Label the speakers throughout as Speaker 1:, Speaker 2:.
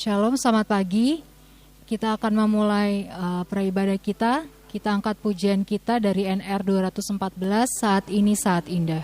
Speaker 1: Shalom, selamat pagi. Kita akan memulai preibadah kita. Kita angkat pujian kita dari NR 214, Saat Ini Saat Indah.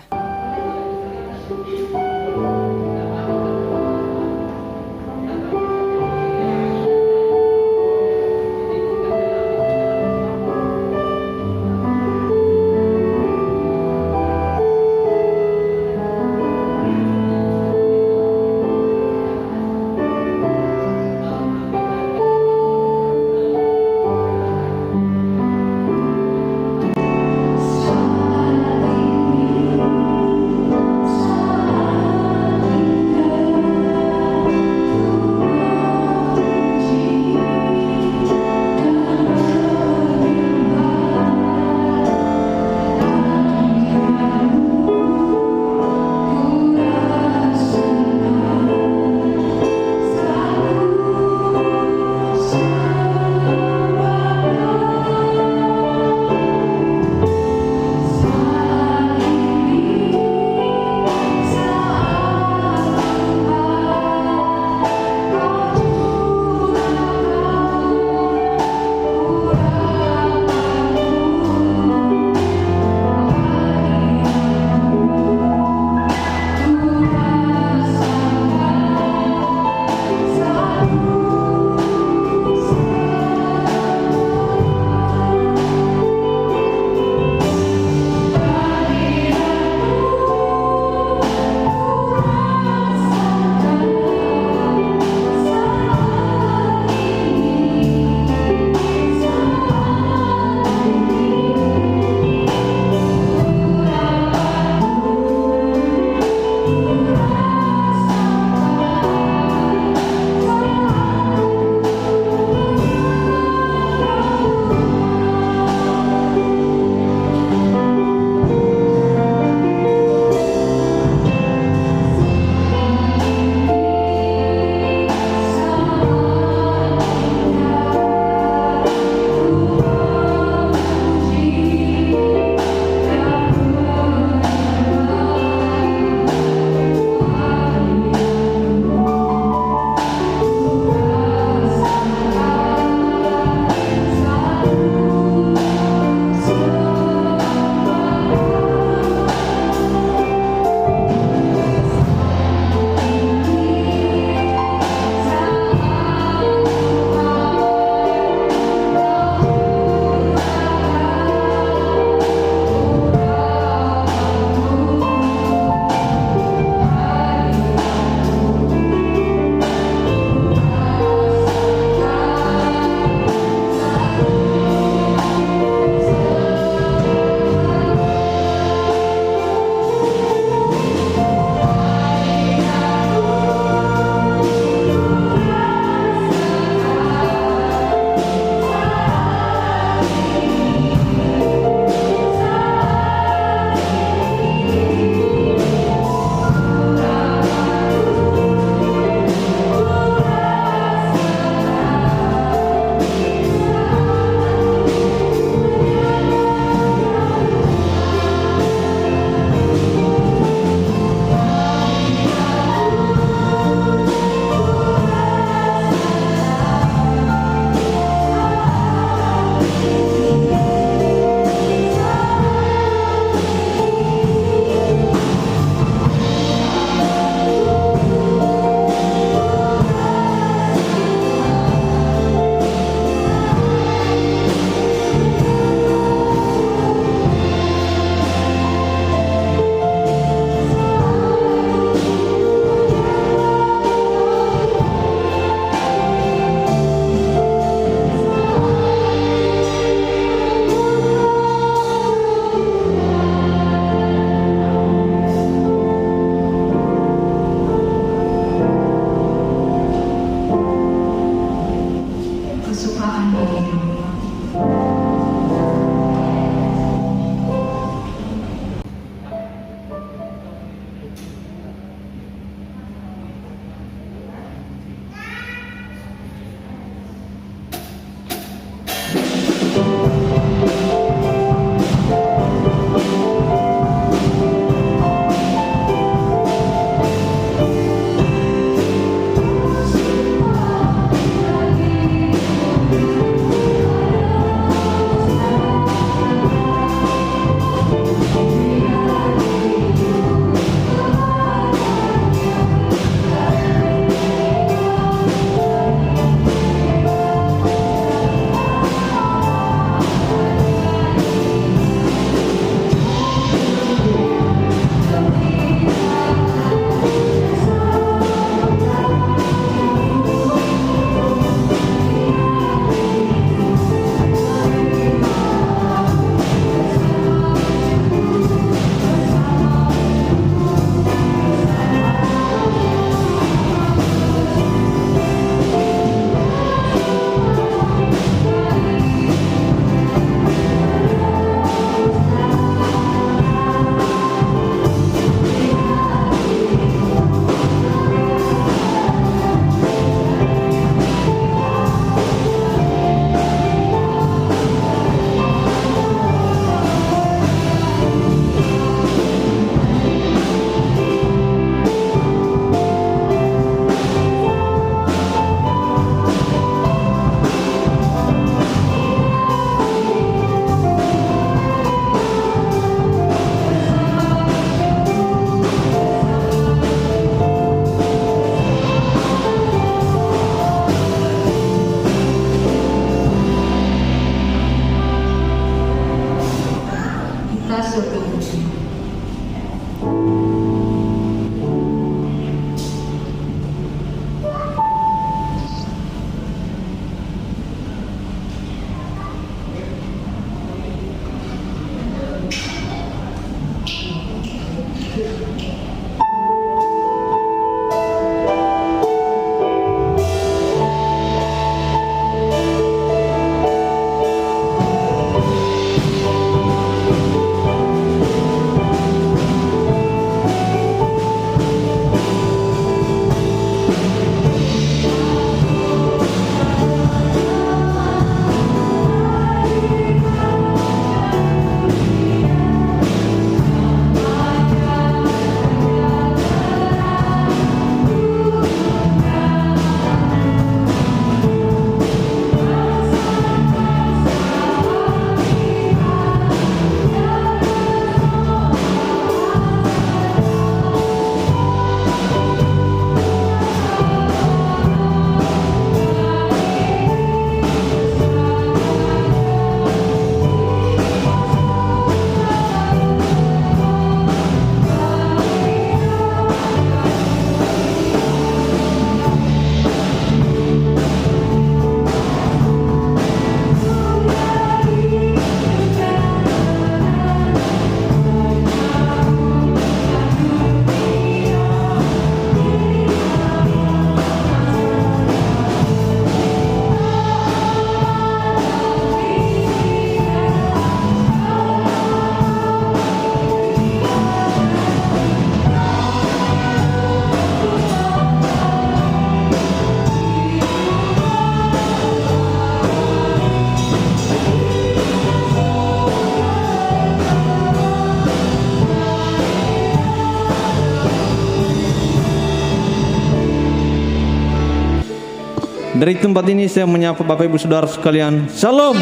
Speaker 2: Dari tempat ini saya menyapa Bapak Ibu Saudara sekalian. Shalom.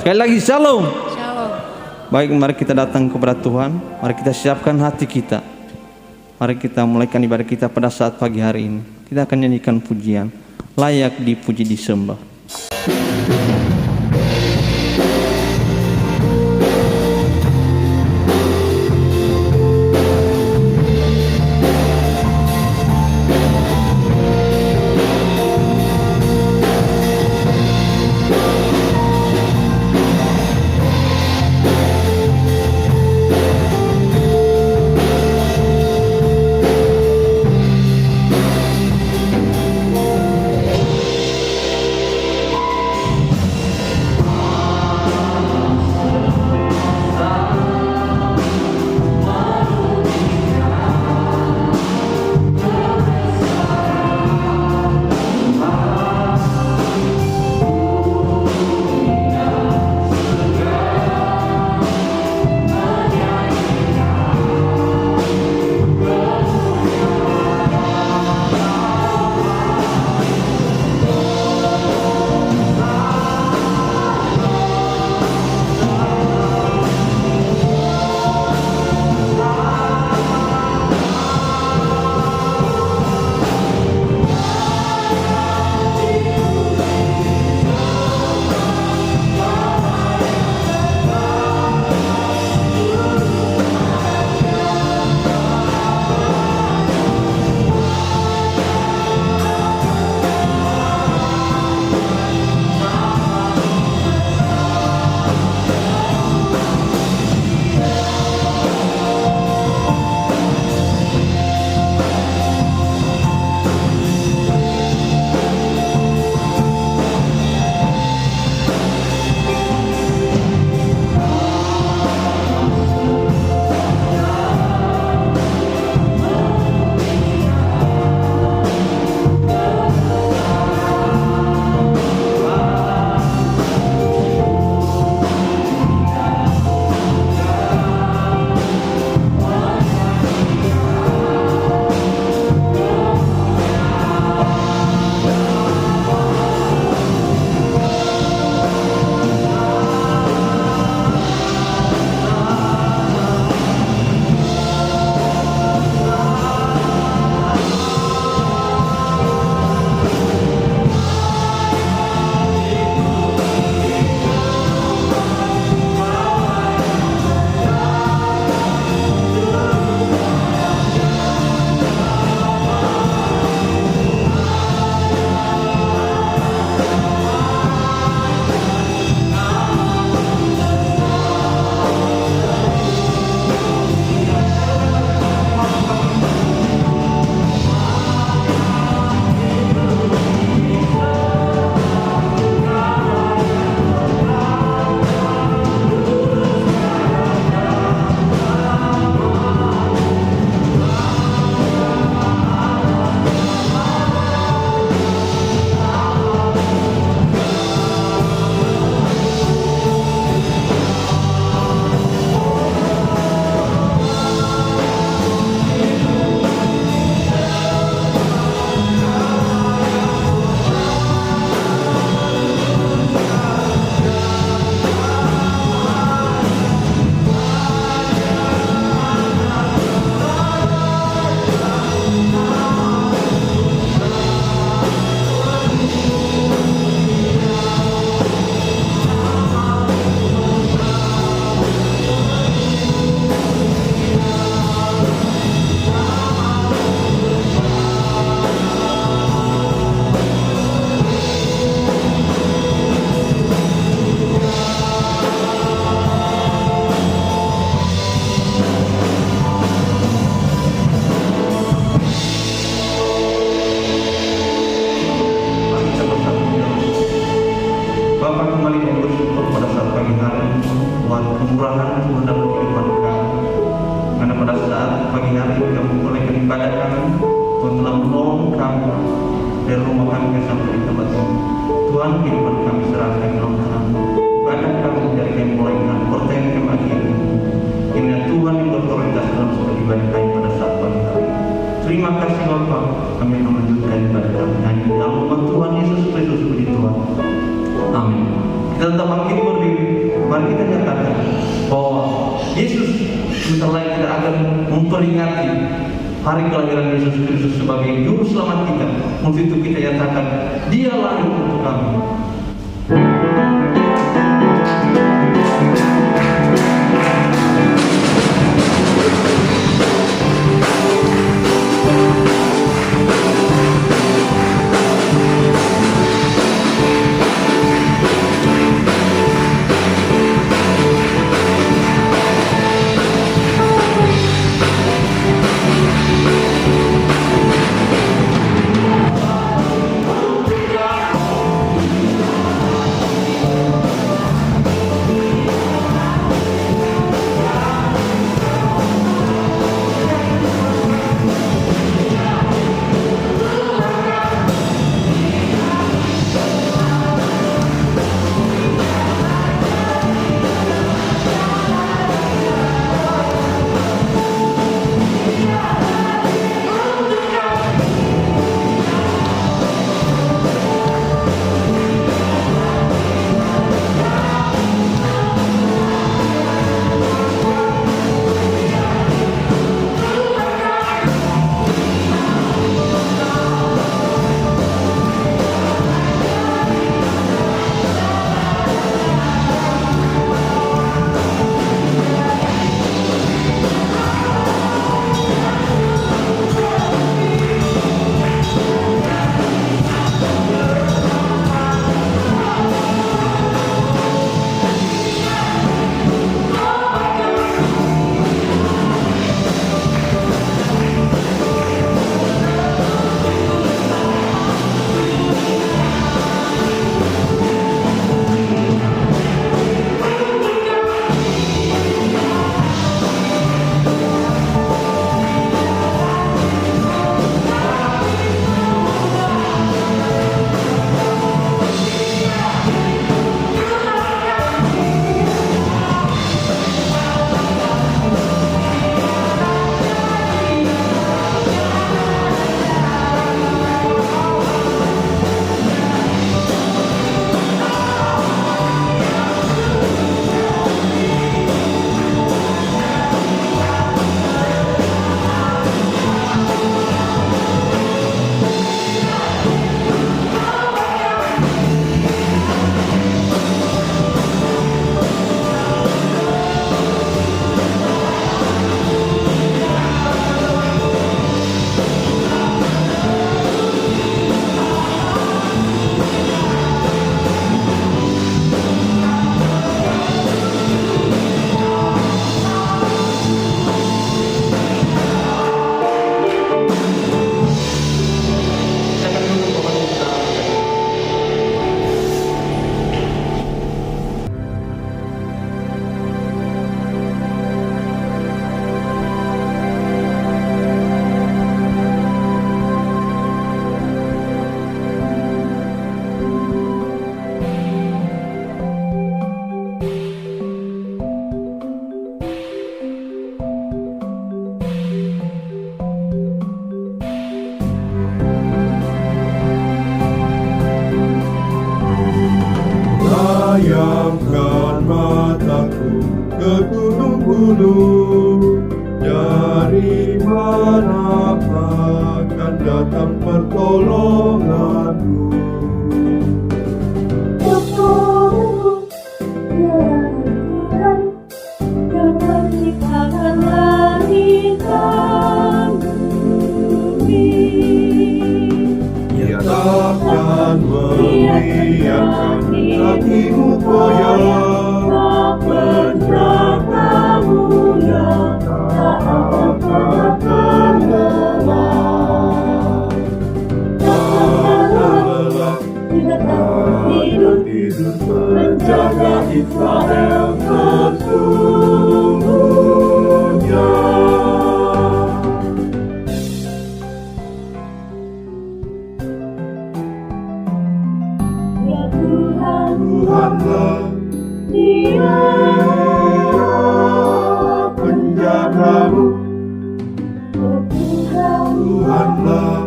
Speaker 2: Sekali lagi shalom.
Speaker 1: Shalom.
Speaker 2: Baik, mari kita datang kepada Tuhan. Mari kita siapkan hati kita. Mari kita mulaikan ibadah kita pada saat pagi hari ini. Kita akan nyanyikan pujian layak dipuji disembah. dari rumah kami sampai di tempat ini. Tuhan, kehidupan kami serahkan ke dalam tangan-Mu. Ibadah kami dari kami mulai dengan pertanyaan kami akhiri. Kiranya Tuhan yang berkualitas dalam seluruh ibadah kami pada saat pagi hari. Terima kasih Bapa, kami akan melanjutkan ibadah kami hanya di dalam nama Tuhan Yesus Kristus, puji Tuhan. Amin. Kita tetap bangkit berdiri. Mari kita nyatakan bahwa Yesus sebentar lagi kita akan memperingati hari kelahiran Yesus Kristus sebagai juru selamat kita. Untuk itu kita nyatakan, Dia lahir untuk kami.
Speaker 3: Layangkan mataku ke gunung-gunung, dari manakah akan datang pertolonganku?
Speaker 4: Yang menciptakan langit dan bumi.
Speaker 3: Ia takkan membiarkan hatimu goyah,
Speaker 4: Bencanamu yang tak akan terlelah. Tak lelah, tidak tidur, menjaga Israel sesungguhnya.
Speaker 3: padamu,
Speaker 4: Oh Tuhan,
Speaker 3: Tuhanlah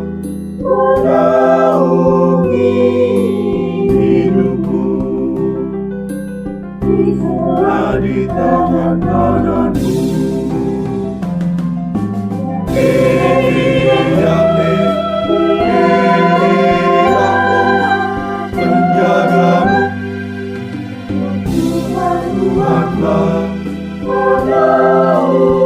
Speaker 4: menaungi
Speaker 3: hidupku.
Speaker 4: Bisa
Speaker 3: Di tangan kananmu. Menjagamu,
Speaker 4: Tuhan
Speaker 3: Tuhanlah
Speaker 4: menaungi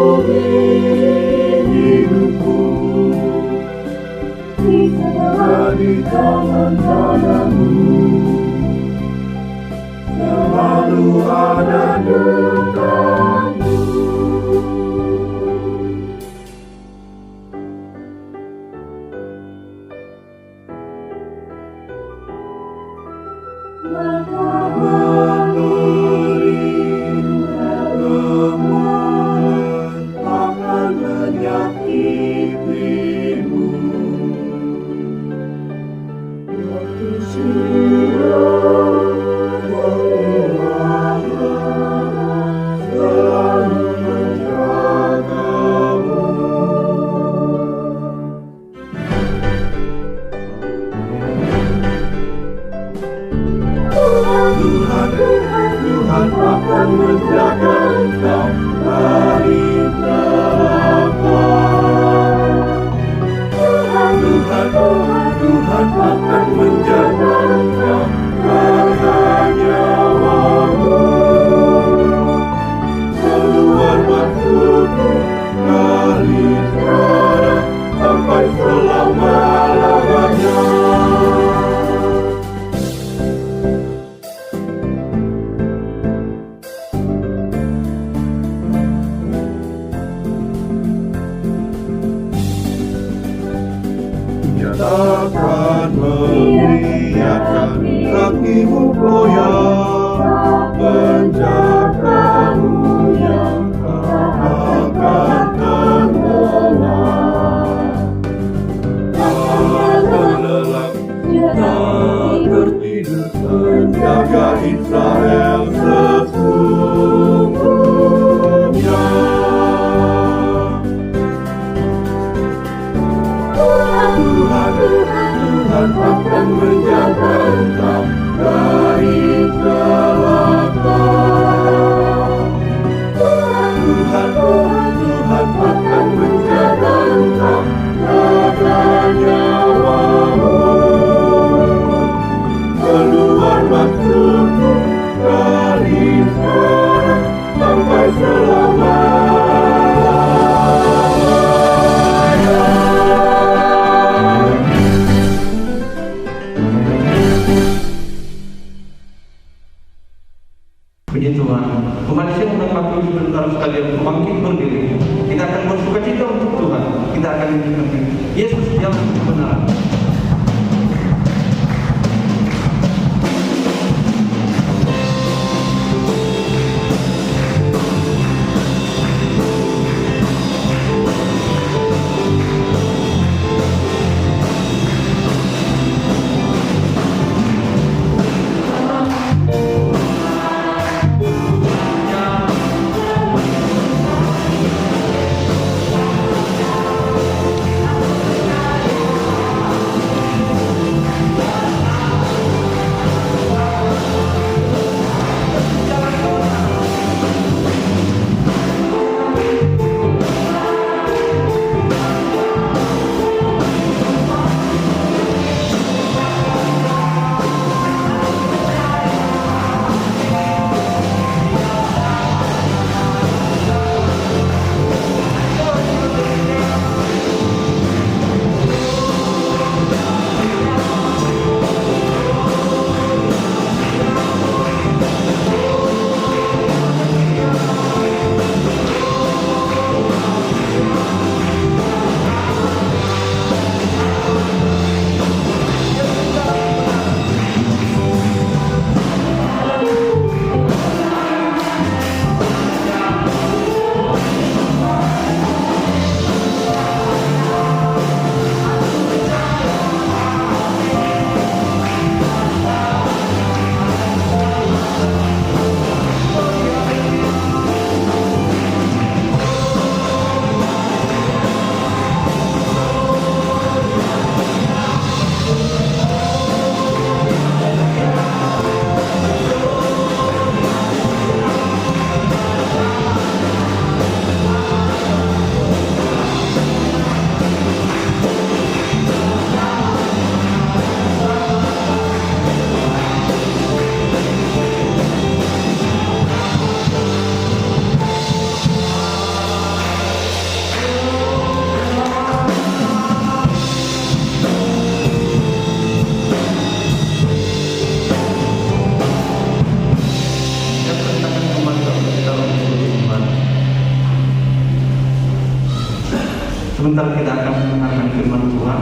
Speaker 2: Sebentar kita akan mendengarkan firman Tuhan.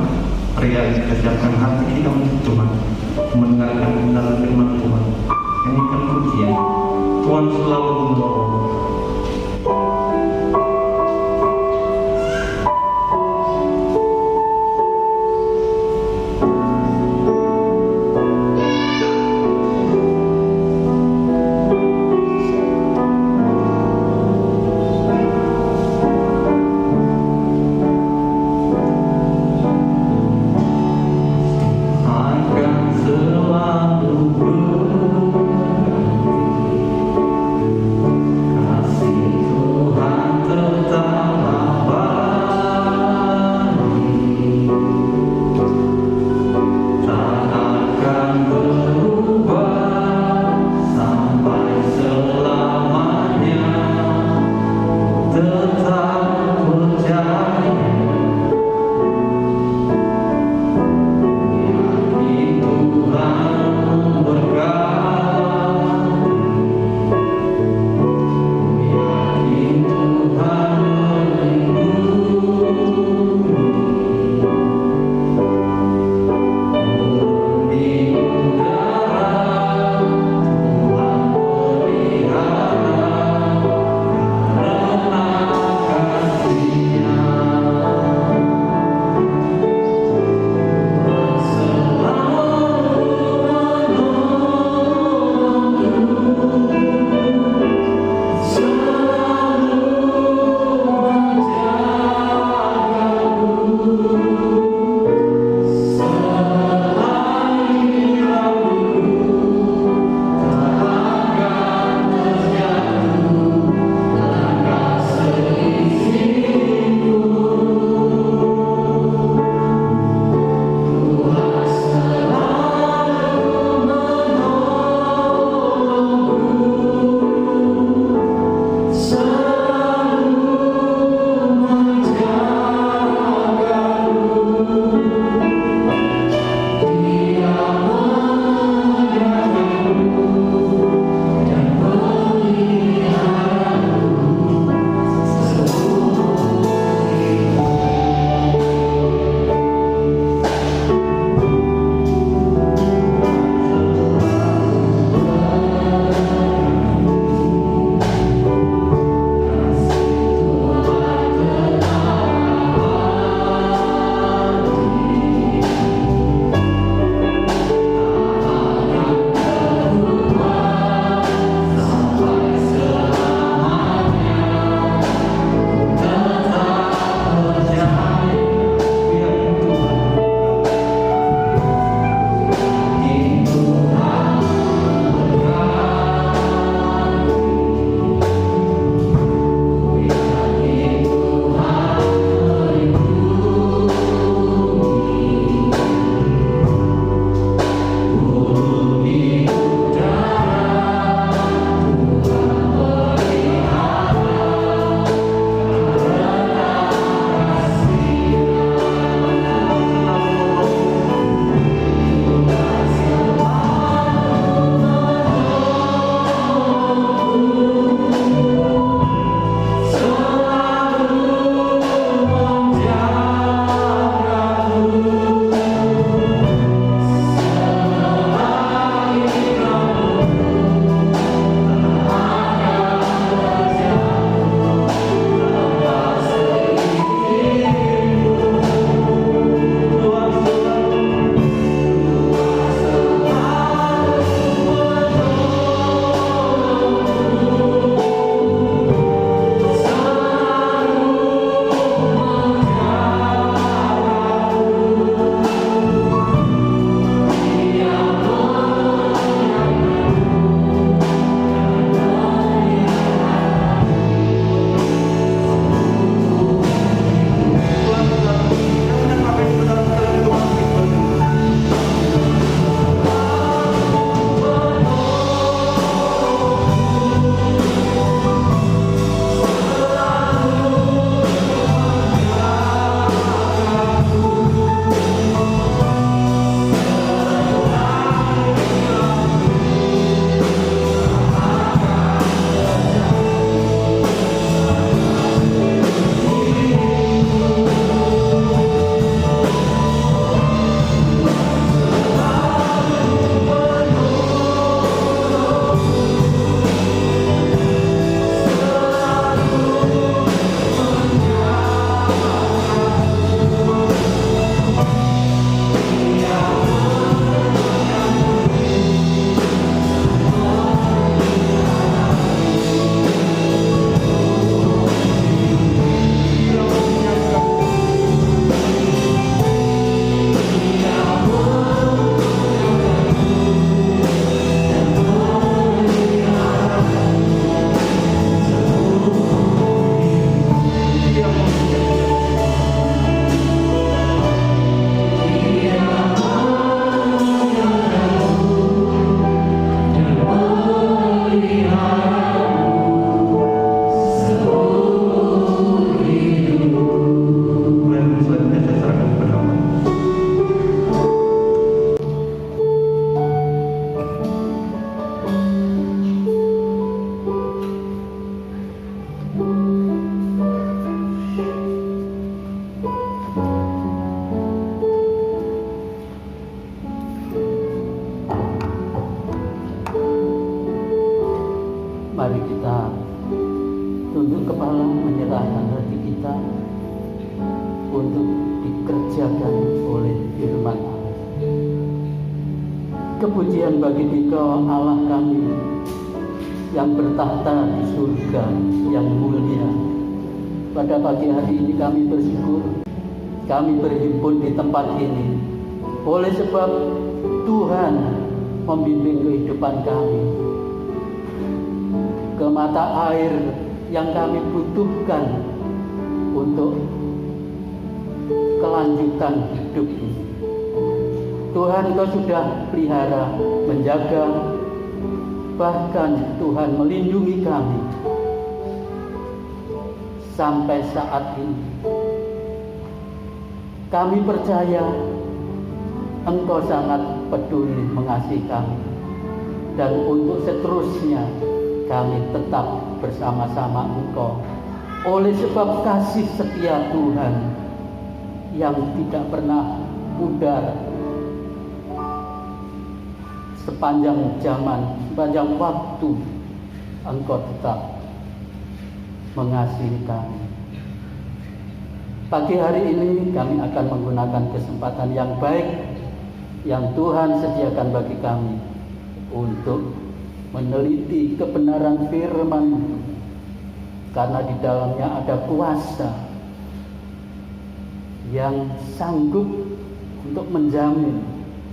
Speaker 2: Mari kita siapkan hati kita untuk Tuhan, mendengarkan dalam firman Tuhan. Nyanyikan pujian. Tuhan selalu menolong. Akan selalu kasih Tuhan.
Speaker 5: untuk dikerjakan oleh firman Allah. Kepujian bagi Dikau Allah kami yang bertahta di surga yang mulia. Pada pagi hari ini kami bersyukur kami berhimpun di tempat ini oleh sebab Tuhan membimbing kehidupan kami ke mata air yang kami butuhkan untuk kelanjutan hidup ini. Tuhan, Kau sudah pelihara, menjaga, bahkan Tuhan melindungi kami sampai saat ini. Kami percaya Engkau sangat peduli mengasihi kami, dan untuk seterusnya kami tetap bersama-sama Engkau oleh sebab kasih setia Tuhan yang tidak pernah pudar sepanjang zaman, sepanjang waktu. Engkau tetap mengasihi kami. Pagi hari ini kami akan menggunakan kesempatan yang baik yang Tuhan sediakan bagi kami untuk meneliti kebenaran firman, karena di dalamnya ada kuasa yang sanggup untuk menjamin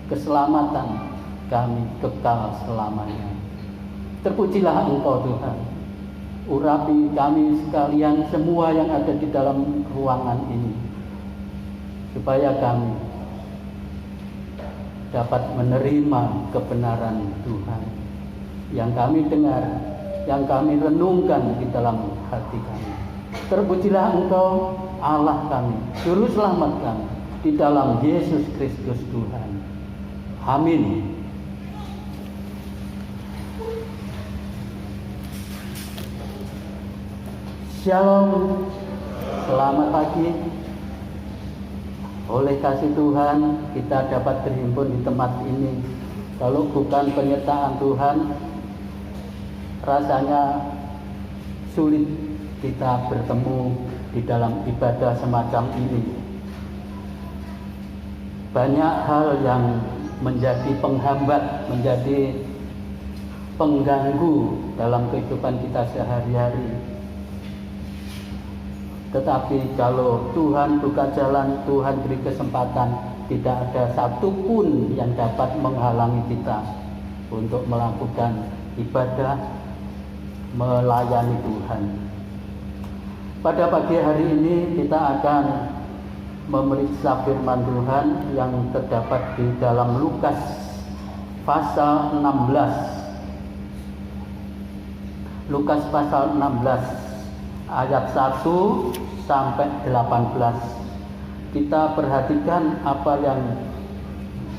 Speaker 5: keselamatan kami kekal selamanya. Terpujilah Engkau Tuhan. Urapi kami sekalian semua yang ada di dalam ruangan ini, supaya kami dapat menerima kebenaran Tuhan yang kami dengar, yang kami renungkan di dalam hati kami. Terpujilah Engkau Allah kami, Juru Selamat kami, di dalam Yesus Kristus Tuhan. Amin. Shalom, selamat pagi. Oleh kasih Tuhan kita dapat berhimpun di tempat ini. Kalau bukan penyertaan Tuhan, rasanya sulit kita bertemu di dalam ibadah semacam ini. Banyak hal yang menjadi penghambat, menjadi pengganggu dalam kehidupan kita sehari-hari. Tetapi kalau Tuhan buka jalan, Tuhan beri kesempatan, tidak ada satupun yang dapat menghalangi kita untuk melakukan ibadah, melayani Tuhan. Pada pagi hari ini kita akan memeriksa firman Tuhan yang terdapat di dalam Lukas pasal 16. Lukas pasal 16 ayat 1 sampai 18. Kita perhatikan apa yang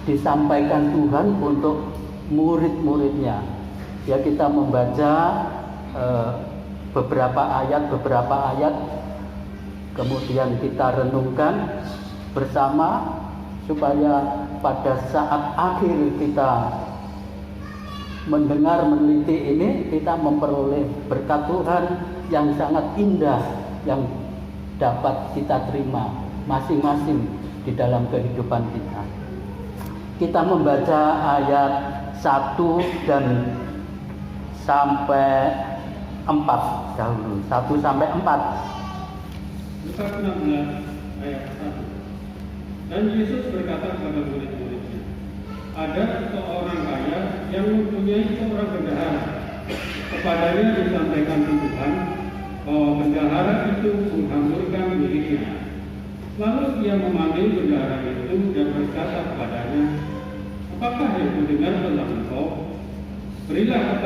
Speaker 5: disampaikan Tuhan untuk murid-muridnya. Ya, kita membaca beberapa ayat, kemudian kita renungkan bersama supaya pada saat akhir kita mendengar, meneliti ini, kita memperoleh berkat Tuhan yang sangat indah yang dapat kita terima masing-masing di dalam kehidupan kita. Kita membaca ayat 1 dan sampai 4 dahulu. 1 sampai 4.
Speaker 6: Lukas 16 ayat 1. Dan Yesus berkata kepada murid-muridnya, ada seorang kaya yang mempunyai seorang bendahara. Kepadanya disampaikan Tuhan bahwa bendahara itu menghamburkan miliknya. Lalu ia memanggil bendahara itu dan berkata kepadanya, apakah yang mendengar tentang engkau? Berilah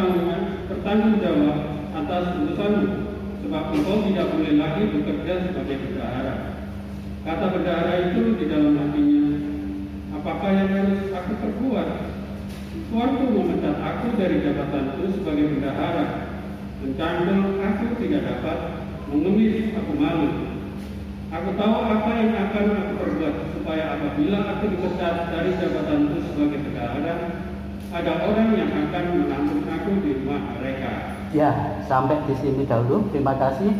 Speaker 6: bertanggung jawab atas urusanmu, sebab engkau tidak boleh lagi bekerja sebagai bendahara. Kata bendahara itu di dalam hatinya, apakah yang harus aku perbuat? Tuanku memecat aku dari jabatanku sebagai bendahara. Mencandel aku tidak dapat, mengemis aku malu. Aku tahu apa yang akan aku perbuat, supaya apabila aku dipecat dari jabatanku sebagai bendahara, ada orang yang akan menampung aku di rumah mereka.
Speaker 5: Ya, sampai di sini dahulu. Terima kasih.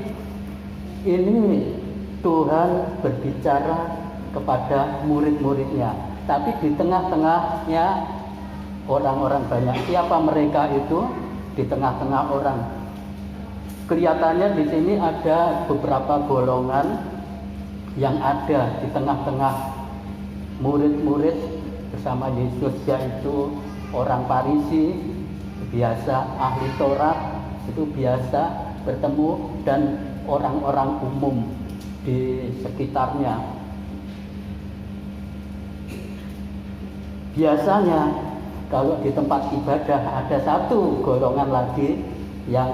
Speaker 5: Ini Tuhan Tuhan berbicara kepada murid-muridnya, tapi di tengah-tengahnya orang-orang banyak. Siapa mereka itu? Di tengah-tengah orang. Kelihatannya di sini ada beberapa golongan yang ada di tengah-tengah murid-murid bersama Yesus, yaitu orang Farisi, biasa ahli Taurat, itu biasa bertemu, dan orang-orang umum di sekitarnya. Biasanya kalau di tempat ibadah ada satu golongan lagi yang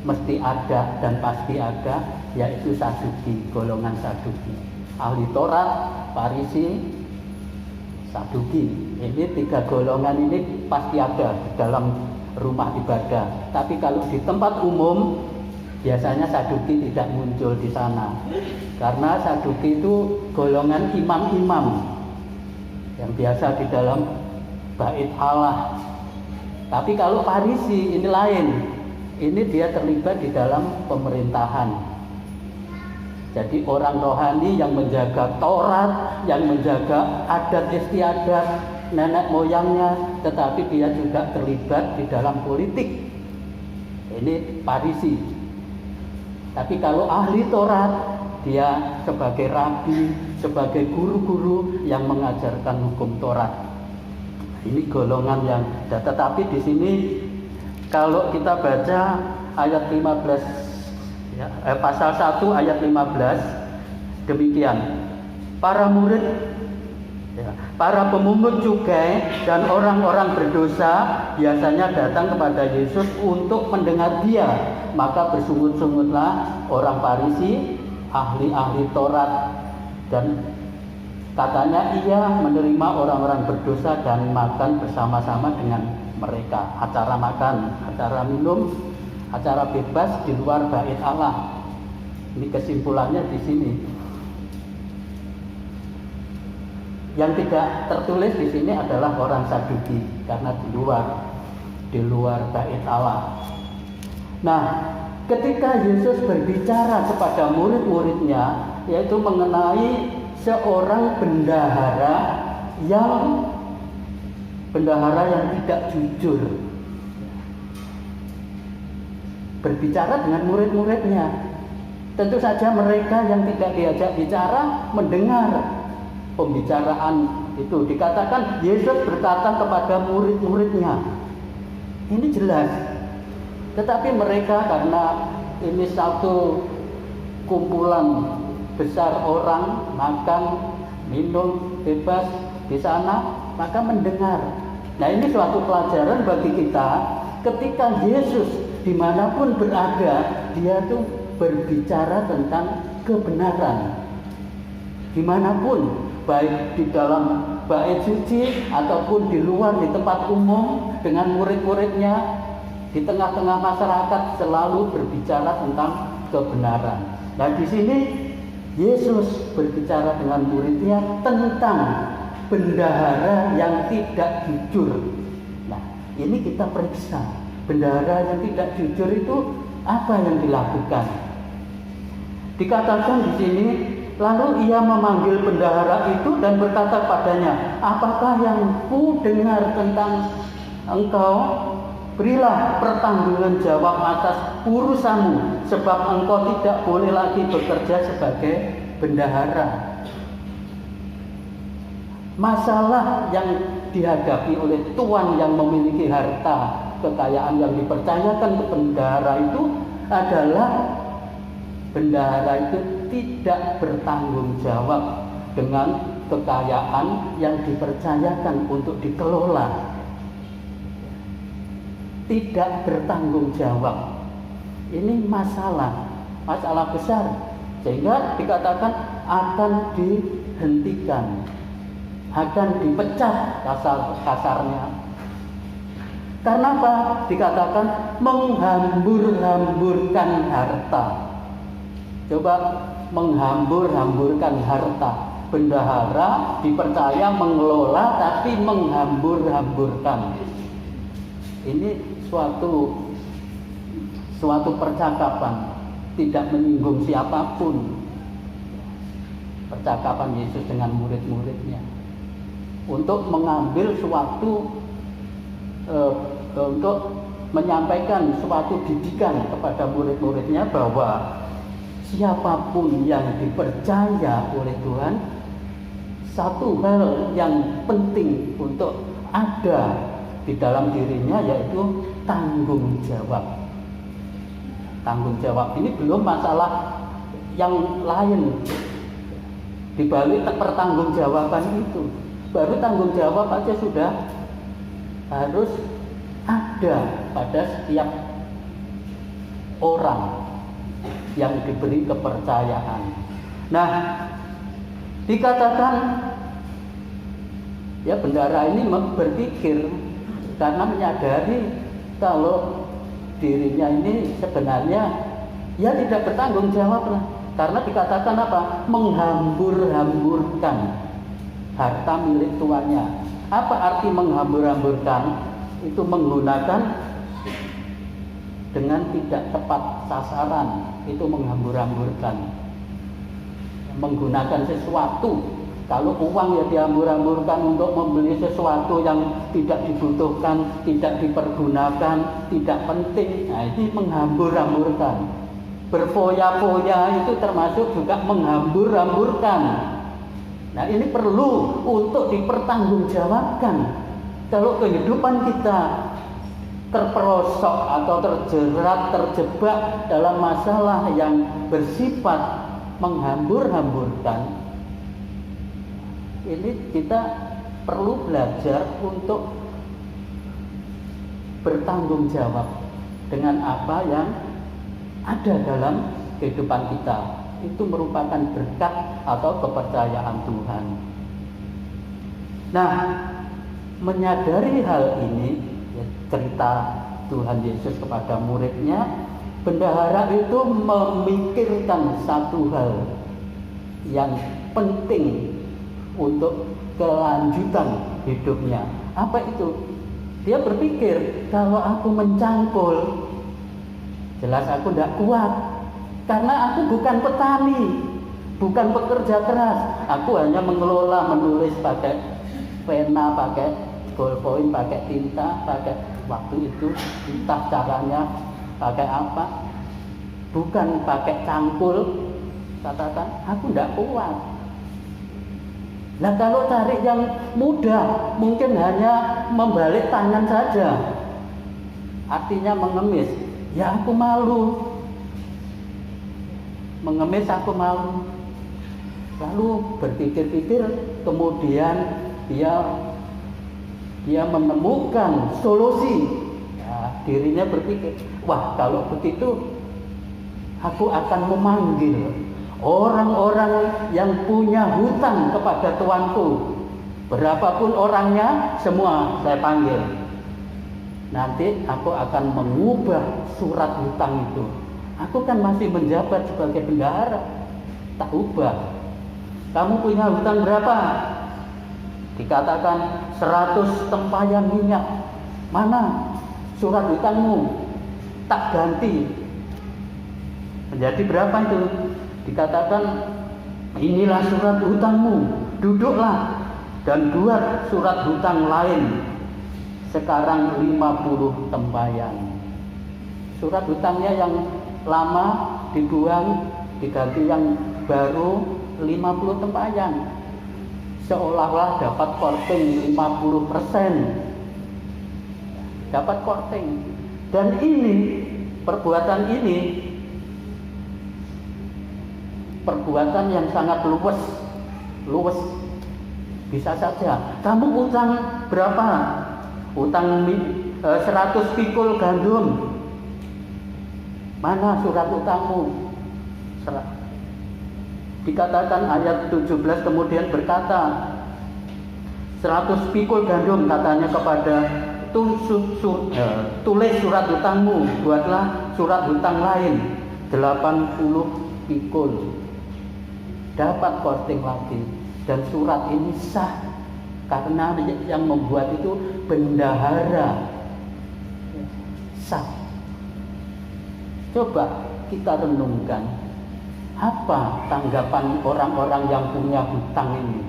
Speaker 5: mesti ada dan pasti ada, yaitu Saduki, golongan Saduki. Ahli Taurat, Farisi, Saduki. Ini tiga golongan ini pasti ada di dalam rumah ibadah. Tapi kalau di tempat umum, biasanya Saduki tidak muncul di sana, karena Saduki itu golongan imam-imam yang biasa di dalam bait Allah. Tapi kalau Farisi ini lain, ini dia terlibat di dalam pemerintahan. Jadi orang rohani yang menjaga Taurat, yang menjaga adat istiadat nenek moyangnya, tetapi dia juga terlibat di dalam politik. Ini Farisi. Tapi kalau ahli Taurat, dia sebagai rabi, sebagai guru-guru yang mengajarkan hukum Taurat. Ini golongan yang, tetapi di sini kalau kita baca ayat 15, ya, pasal 1 ayat 15, demikian. Para murid, ya, para pemungut cukai dan orang-orang berdosa biasanya datang kepada Yesus untuk mendengar dia. Maka bersungut-sungutlah orang Farisi, ahli-ahli Taurat, dan katanya ia menerima orang-orang berdosa dan makan bersama-sama dengan mereka. Acara makan, acara minum, acara bebas di luar bait Allah. Ini kesimpulannya di sini. Yang tidak tertulis di sini adalah orang Saduki, karena di luar bait Allah. Nah, ketika Yesus berbicara kepada murid-muridnya, yaitu mengenai seorang bendahara yang tidak jujur, berbicara dengan murid-muridnya. Tentu saja mereka yang tidak diajak bicara mendengar pembicaraan itu. Dikatakan Yesus berkata kepada murid-muridnya. Ini jelas. Tetapi mereka, karena ini satu kumpulan besar orang, makan, minum, bebas di sana, maka mendengar. Nah, ini suatu pelajaran bagi kita. Ketika Yesus dimanapun berada, dia tuh berbicara tentang kebenaran. Dimanapun, baik di dalam bait suci ataupun di luar, di tempat umum dengan murid-muridnya, di tengah-tengah masyarakat, selalu berbicara tentang kebenaran. Nah, di sini Yesus berbicara dengan muridnya tentang bendahara yang tidak jujur. Nah, ini kita periksa. Bendahara yang tidak jujur itu apa yang dilakukan? Dikatakan di sini, lalu ia memanggil bendahara itu dan berkata padanya, apakah yang ku dengar tentang engkau? Berilah pertanggungan jawab atas urusanmu, sebab engkau tidak boleh lagi bekerja sebagai bendahara. Masalah yang dihadapi oleh tuan yang memiliki harta kekayaan yang dipercayakan ke bendahara itu adalah bendahara itu tidak bertanggung jawab dengan kekayaan yang dipercayakan untuk dikelola. Tidak bertanggung jawab. Ini masalah besar, sehingga dikatakan akan dihentikan, akan dipecat kasarnya. Karena apa? Dikatakan menghambur-hamburkan harta. Coba menghambur-hamburkan harta. Bendahara dipercaya mengelola, tapi menghambur-hamburkan. Ini suatu percakapan, tidak menyinggung siapapun. percakapan Yesus dengan murid-muridnya untuk mengambil suatu untuk menyampaikan suatu didikan kepada murid-muridnya bahwa siapapun yang dipercaya oleh Tuhan, satu hal yang penting untuk ada di dalam dirinya yaitu tanggung jawab. Tanggung jawab ini belum masalah yang lain di balik pertanggungjawaban itu. Baru tanggung jawab aja sudah harus ada pada setiap orang yang diberi kepercayaan. Nah, dikatakan ya bendahara ini berpikir karena menyadari kalau dirinya ini sebenarnya ya tidak bertanggung jawab lah. Karena dikatakan apa? Menghambur-hamburkan harta milik tuannya. Apa arti menghambur-hamburkan? Itu menggunakan dengan tidak tepat sasaran, itu menghambur-hamburkan. Menggunakan sesuatu, kalau uang ya dihambur-hamburkan untuk membeli sesuatu yang tidak dibutuhkan, tidak dipergunakan, tidak penting. Nah, ini menghambur-hamburkan. Berfoya-foya itu termasuk juga menghambur-hamburkan. Nah, ini perlu untuk dipertanggungjawabkan. Kalau kehidupan kita terperosok atau terjerat, terjebak dalam masalah yang bersifat menghambur-hamburkan, ini kita perlu belajar untuk bertanggung jawab dengan apa yang ada dalam kehidupan kita. Itu merupakan berkat atau kepercayaan Tuhan. Nah, menyadari hal ini, ya, cerita Tuhan Yesus kepada muridnya, bendahara itu memikirkan satu hal yang penting untuk kelanjutan hidupnya. Apa itu? Dia berpikir, kalau aku mencangkul, jelas aku tidak kuat. Karena aku bukan petani, bukan pekerja keras. Aku hanya mengelola, menulis pakai pena, pakai ballpoint, pakai tinta, pakai waktu itu entah caranya pakai apa, bukan pakai cangkul. Katakan aku tidak kuat. Nah, kalau cari yang mudah, mungkin hanya membalik tangan saja, artinya mengemis. Ya aku malu, mengemis aku malu. Lalu berpikir-pikir, kemudian dia menemukan solusi. Ya, dirinya berpikir, wah kalau begitu aku akan memanggil orang-orang yang punya hutang kepada tuanku. Berapapun orangnya, semua saya panggil. Nanti aku akan mengubah surat hutang itu. Aku kan masih menjabat sebagai bendahara, tak ubah. Kamu punya hutang berapa? Dikatakan 100 tempayan minyak. Mana surat hutangmu? Tak ganti. Menjadi berapa itu? Dikatakan inilah surat hutangmu. Duduklah dan buat surat hutang lain. Sekarang 50 tempayan. Surat hutangnya yang lama dibuang, diganti yang baru 50 tempayan. Seolah-olah dapat korting 50%. Dapat korting. Dan ini, perbuatan ini, perbuatan yang sangat luwes. Bisa saja. Kamu utang berapa? Utang 100 pikul gandum. Mana surat utangmu? Dikatakan ayat 17 kemudian berkata, 100 pikul gandum, katanya kepada tulis surat hutangmu, buatlah surat hutang lain 80 pikul. Dapat korting lagi, dan surat ini sah karena yang membuat itu bendahara. Sah. Coba kita renungkan, Apa tanggapan orang-orang yang punya hutang ini?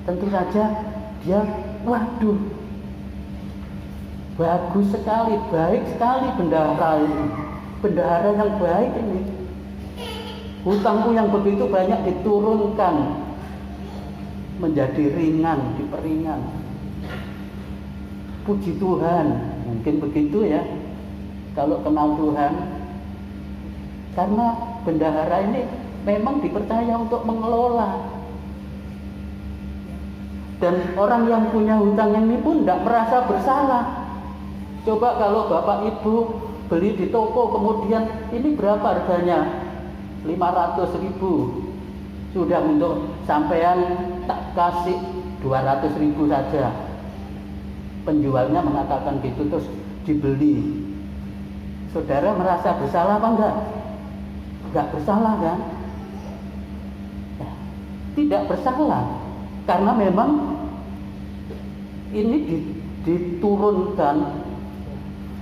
Speaker 5: Tentu saja dia, waduh, bagus sekali, baik sekali bendahara ini. Bendahara yang baik ini. Hutangku yang begitu banyak diturunkan menjadi ringan, diperingan. Puji Tuhan, mungkin begitu ya. Kalau kenal Tuhan, karena bendahara ini memang dipercaya untuk mengelola. Dan orang yang punya hutang ini pun tidak merasa bersalah. Coba kalau Bapak Ibu beli di toko, kemudian ini berapa harganya? 500.000. Sudah untuk sampean tak kasih 200.000 saja. Penjualnya mengatakan gitu, terus dibeli. Saudara merasa bersalah apa enggak? Enggak bersalah kan? Ya, tidak bersalah. Karena memang ini diturunkan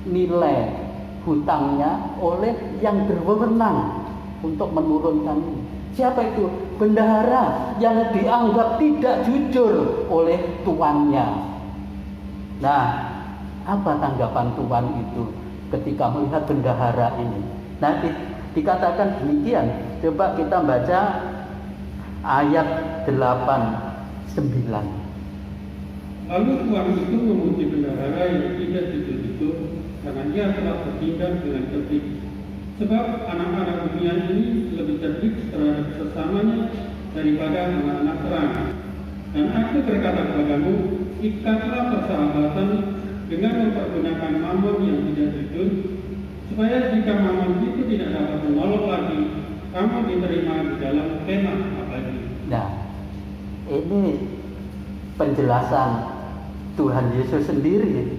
Speaker 5: nilai hutangnya oleh yang berwenang untuk menurunkan ini. Siapa itu? Bendahara yang dianggap tidak jujur oleh tuannya. Nah, apa tanggapan tuan itu ketika melihat bendahara ini? Nah, dikatakan demikian. Coba kita baca ayat 8-9.
Speaker 6: Lalu tuan itu memuji bendahara yang tidak jujur-jujur karena ia telah bertindak dengan cerdik. Sebab anak-anak dunia ini lebih cerdik terhadap sesamanya daripada anak-anak terang. Dan aku berkata kepadamu, ikatlah persahabatan dengan mempergunakan mamon yang tidak jujur, supaya jika mamon itu tidak dapat menolong lagi, kamu diterima di dalam kemah abadi.
Speaker 5: Nah, ini penjelasan Tuhan Yesus sendiri.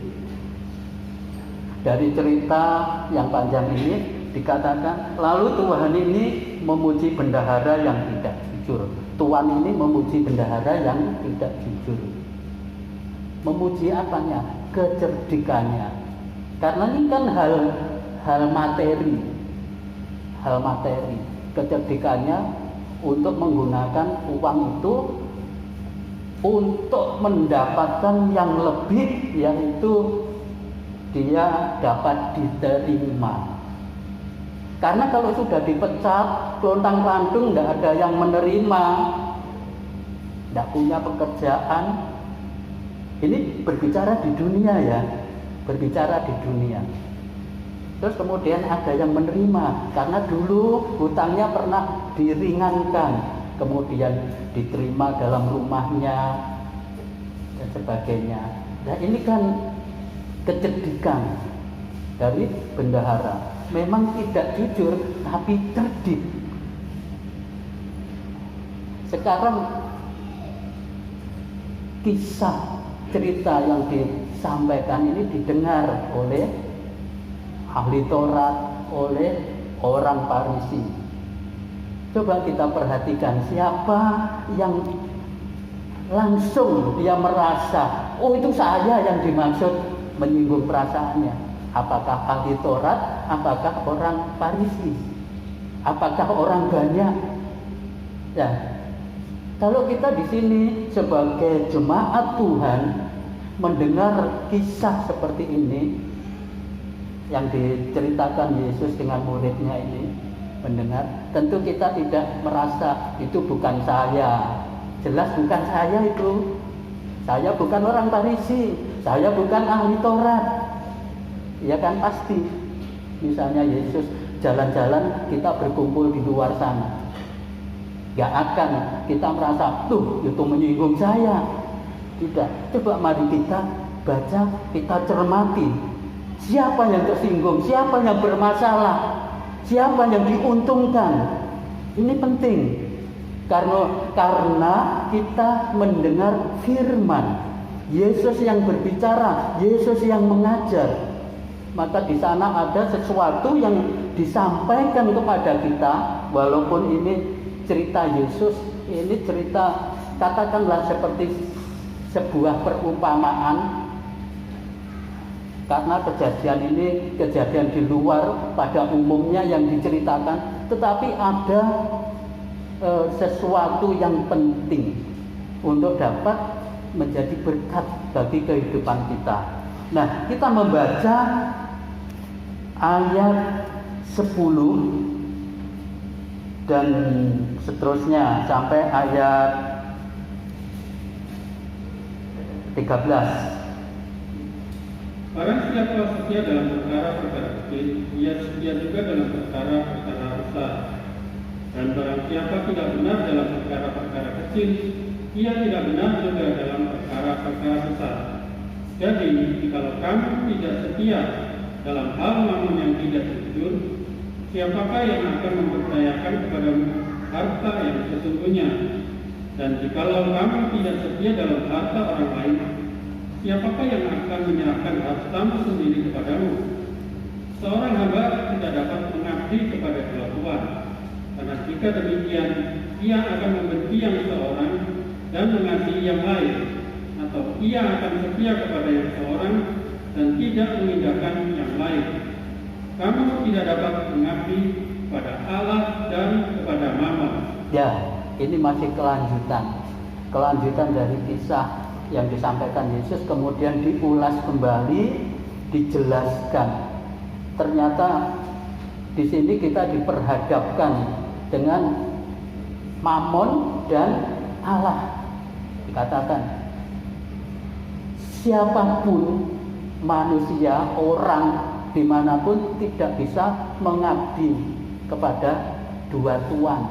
Speaker 5: Dari cerita yang panjang ini dikatakan, lalu Tuhan ini memuji bendahara yang tidak jujur. Tuhan ini memuji bendahara yang tidak jujur. Memuji apanya? Kecerdikannya. Karena ini kan hal materi. Hal materi. Kecerdikannya untuk menggunakan uang itu untuk mendapatkan yang lebih, yaitu dia dapat diterima. Karena kalau sudah dipecat, lontang-lantung, tidak ada yang menerima, tidak punya pekerjaan. Ini berbicara di dunia ya, berbicara di dunia. Terus kemudian ada yang menerima, karena dulu hutangnya pernah diringankan, kemudian diterima dalam rumahnya dan sebagainya. Nah, ini kan kecerdikan dari bendahara. Memang tidak jujur, tapi cerdik. Sekarang kisah cerita yang disampaikan ini didengar oleh ahli Taurat, oleh orang Farisi. Coba kita perhatikan siapa yang langsung dia merasa, oh itu saya yang dimaksud, menyinggung perasaannya. Apakah ahli Taurat? Apakah orang Farisi? Apakah orang banyak? Ya, kalau kita di sini sebagai jemaat Tuhan mendengar kisah seperti ini yang diceritakan Yesus dengan muridnya ini, mendengar, tentu kita tidak merasa itu bukan saya. Jelas bukan saya itu. Saya bukan orang Farisi. Saya bukan ahli Taurat. Ya kan pasti. Misalnya Yesus jalan-jalan, kita berkumpul di luar sana, gak akan kita merasa, tuh itu menyinggung saya. Tidak. Coba mari kita baca, kita cermati. Siapa yang tersinggung? Siapa yang bermasalah? Siapa yang diuntungkan? Ini penting. Karena kita mendengar firman. Yesus yang berbicara, Yesus yang mengajar. Maka di sana ada sesuatu yang disampaikan kepada kita, walaupun ini cerita Yesus, ini cerita katakanlah seperti sebuah perumpamaan, karena kejadian ini kejadian di luar pada umumnya yang diceritakan tetapi ada sesuatu yang penting untuk dapat menjadi berkat bagi kehidupan kita. Nah, kita membaca ayat 10 dan seterusnya sampai ayat 13.
Speaker 6: Barang siapa setia dalam perkara-perkara kecil, ia setia juga dalam perkara-perkara besar. Dan barang siapa tidak benar dalam perkara-perkara kecil, ia tidak benar juga dalam perkara-perkara besar. Jadi, jikalau kamu tidak setia dalam hal mamon yang tidak jujur, siapakah yang akan mempercayakan kepadamu harta yang sesungguhnya? Dan jikalau kamu tidak setia dalam harta orang lain, siapakah yang akan menyerahkan hartamu sendiri kepadamu? Seorang hamba tidak dapat mengabdi kepada dua tuan, karena jika demikian, ia akan membenci yang seorang dan mengasihi yang lain, atau ia akan setia kepada yang seorang dan tidak mengindahkan yang lain. Kamu tidak dapat mengabdi kepada Allah dan kepada Mammon.
Speaker 5: Ya, ini masih kelanjutan dari kisah yang disampaikan Yesus, kemudian diulas kembali, dijelaskan. Ternyata di sini kita diperhadapkan dengan Mammon dan Allah. Dikatakan siapapun manusia, orang dimanapun tidak bisa mengabdi kepada dua tuan.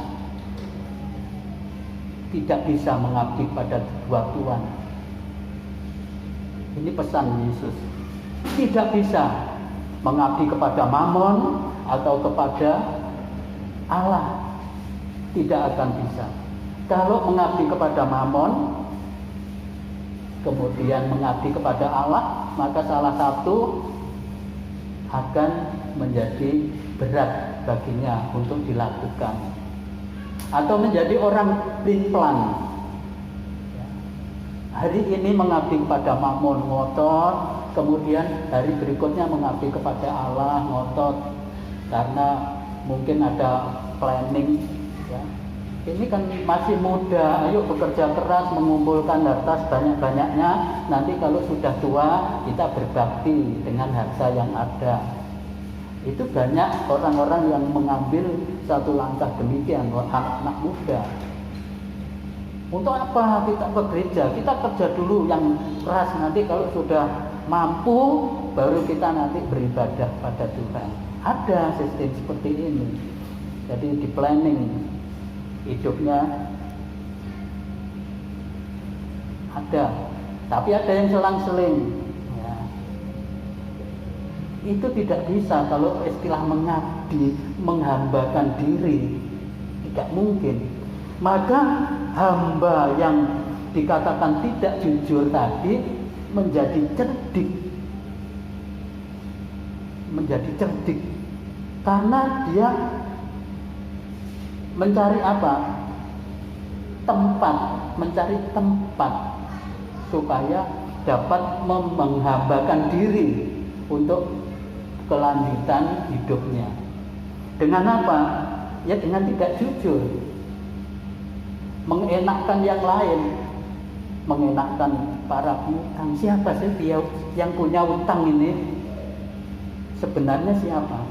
Speaker 5: Tidak bisa mengabdi pada dua tuan. Ini pesan Yesus. Tidak bisa mengabdi kepada Mammon atau kepada Allah. Tidak akan bisa. Kalau mengabdi kepada Mammon, kemudian mengabdi kepada Allah, maka salah satu akan menjadi berat baginya untuk dilakukan. Atau menjadi orang pelin-pelan. Hari ini mengabdi kepada Mammon, ngotot, kemudian hari berikutnya mengabdi kepada Allah, ngotot, karena mungkin ada planning. Ya. Ini kan masih muda, ayo bekerja keras mengumpulkan harta sebanyak-banyaknya. Nanti kalau sudah tua kita berbakti dengan harta yang ada. Itu banyak orang-orang yang mengambil satu langkah demikian, anak-anak muda. Untuk apa kita bekerja? Kita kerja dulu yang keras, nanti kalau sudah mampu baru kita nanti beribadah pada Tuhan. Ada sistem seperti ini. Jadi di planning hidupnya ada, tapi ada yang selang-seling. Ya. Itu tidak bisa kalau istilah mengabdi, menghambakan diri, tidak mungkin. Maka hamba yang dikatakan tidak jujur tadi menjadi cerdik, karena dia mencari apa? Mencari tempat supaya dapat menghambakan diri untuk kelanjutan hidupnya. Dengan apa? Ya dengan tidak jujur, mengenakkan yang lain, mengenakkan para piutang. Siapa sih dia yang punya utang ini? Sebenarnya siapa?